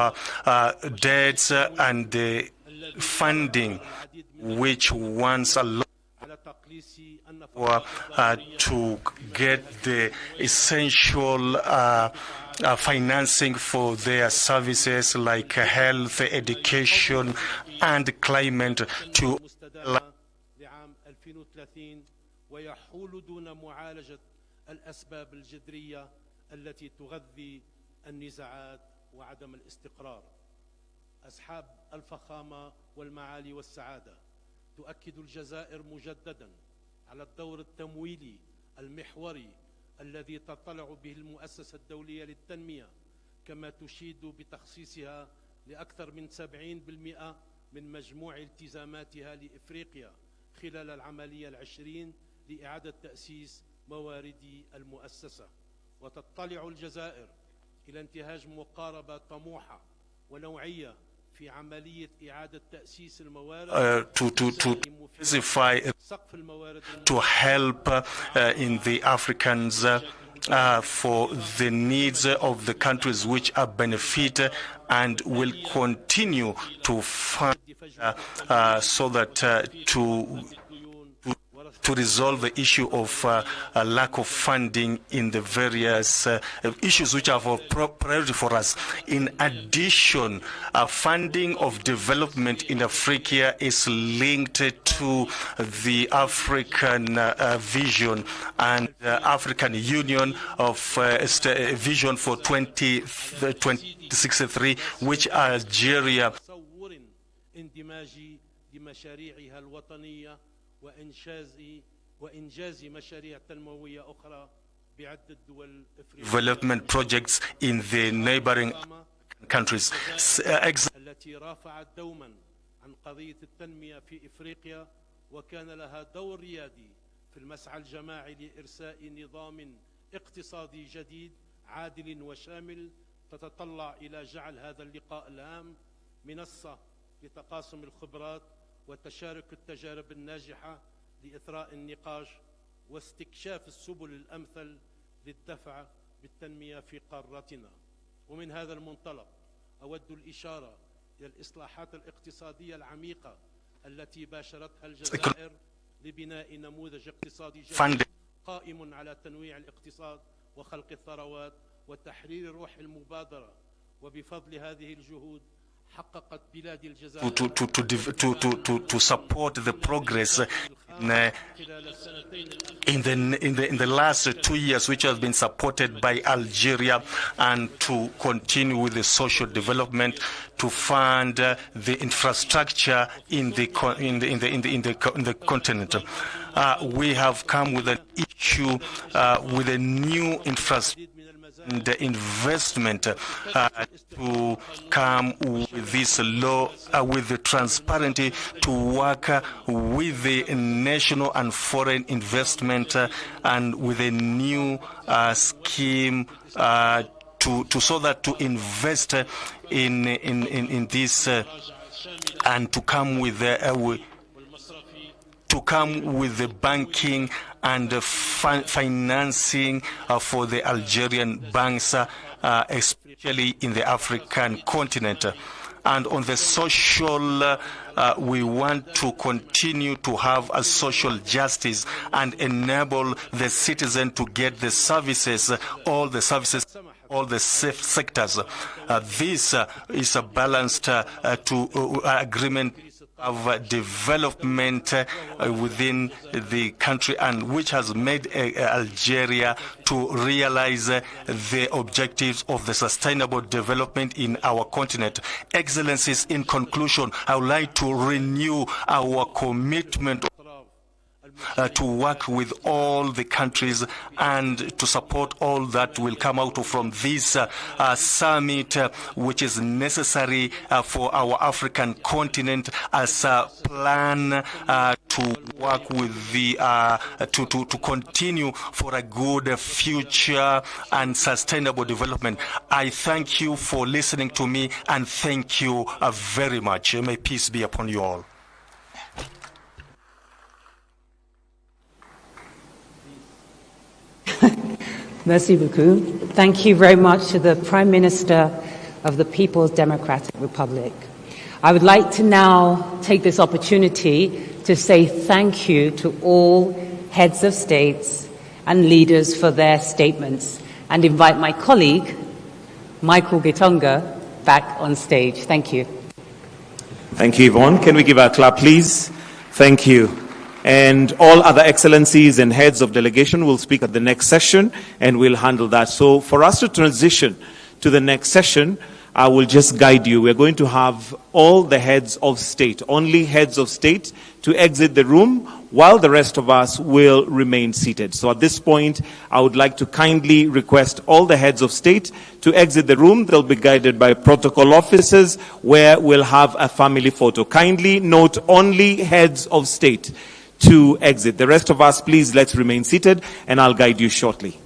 debts and the funding, which once a lot to get the essential financing for their services like health, education, and climate to ويحول دون معالجة الأسباب الجذرية التي تغذي النزاعات وعدم الاستقرار. أصحاب الفخامة والمعالي والسعادة، تؤكد الجزائر مجددا على الدور التمويلي المحوري الذي تطلع به المؤسسة الدولية للتنمية، كما تشيد بتخصيصها لأكثر من 70% من مجموع التزاماتها لإفريقيا خلال العملية العشرين لإعادة تأسيس موارد المؤسسة. وتطلع الجزائر إلى انتهاج مقاربة طموحة ونوعية في عملية إعادة تأسيس الموارد to help in the Africans for the needs of the countries which are benefit and will continue to fund so that to resolve the issue of a lack of funding in the various issues which are of priority for us. In addition, funding of development in Africa is linked to the African vision and African Union of vision for 2063, which Algeria development projects in the neighboring countries. التي رافعت دوما عن قضية التنمية في إفريقيا وكان لها دور ريادي في المسعى الجماعي لإرساء نظام اقتصادي جديد عادل وشامل تتطلع إلى جعل هذا اللقاء الهام منصة لتقاسم الخبرات وتشارك التجارب الناجحة لإثراء النقاش واستكشاف السبل الأمثل للدفع بالتنمية في قارتنا. ومن هذا المنطلق أود الإشارة إلى الإصلاحات الاقتصادية العميقة التي باشرتها الجزائر لبناء نموذج اقتصادي جديد قائم على تنويع الاقتصاد وخلق الثروات وتحرير روح المبادرة. وبفضل هذه الجهود حققت بلاد الجزائر to support the progress in the last 2 years, which has been supported by Algeria, and to continue with the social development, to fund the infrastructure in the continent. We have come with an issue with a new infrastructure and the investment to come with this law, with the transparency, to work with the national and foreign investment and with a new scheme so that to invest in this and to come with the banking and financing for the Algerian banks, especially in the African continent. And on the social, we want to continue to have a social justice and enable the citizen to get the services, all the sectors. This is a balanced agreement of development within the country, and which has made Algeria to realize the objectives of the sustainable development in our continent. Excellencies, in conclusion, I would like to renew our commitment to work with all the countries and to support all that will come out from this summit, which is necessary for our African continent as a plan to work with the to continue for a good future and sustainable development. I thank you for listening to me, and thank you very much. May peace be upon you all. Merci beaucoup. Thank you very much to the Prime Minister of the People's Democratic Republic. I would like to now take this opportunity to say thank you to all heads of states and leaders for their statements, and invite my colleague, Michael Gitonga, back on stage. Thank you. Thank you, Yvonne. Can we give a clap, please? Thank you. And all other excellencies and heads of delegation will speak at the next session, and we'll handle that. So for us to transition to the next session, I will just guide you. We're going to have all the heads of state, only heads of state, to exit the room, while the rest of us will remain seated. So at this point, I would like to kindly request all the heads of state to exit the room. They'll be guided by protocol officers, where we'll have a family photo. Kindly note, only heads of state to exit. The rest of us, please, let's remain seated, and I'll guide you shortly.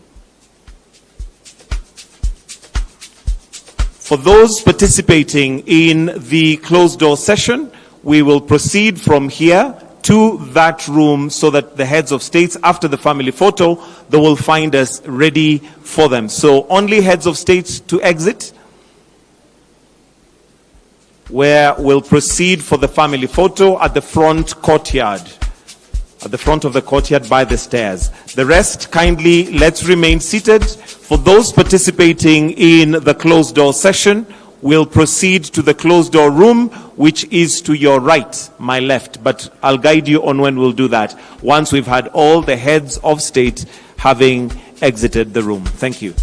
For those participating in the closed-door session, we will proceed from here to that room so that the heads of states, after the family photo, they will find us ready for them. So only heads of states to exit, where we'll proceed for the family photo at the front courtyard. At the front of the courtyard by the stairs. The rest, kindly, let's remain seated. For those participating in the closed door session, we'll proceed to the closed door room, which is to your right, my left. But I'll guide you on when we'll do that, once we've had all the heads of state having exited the room. Thank you.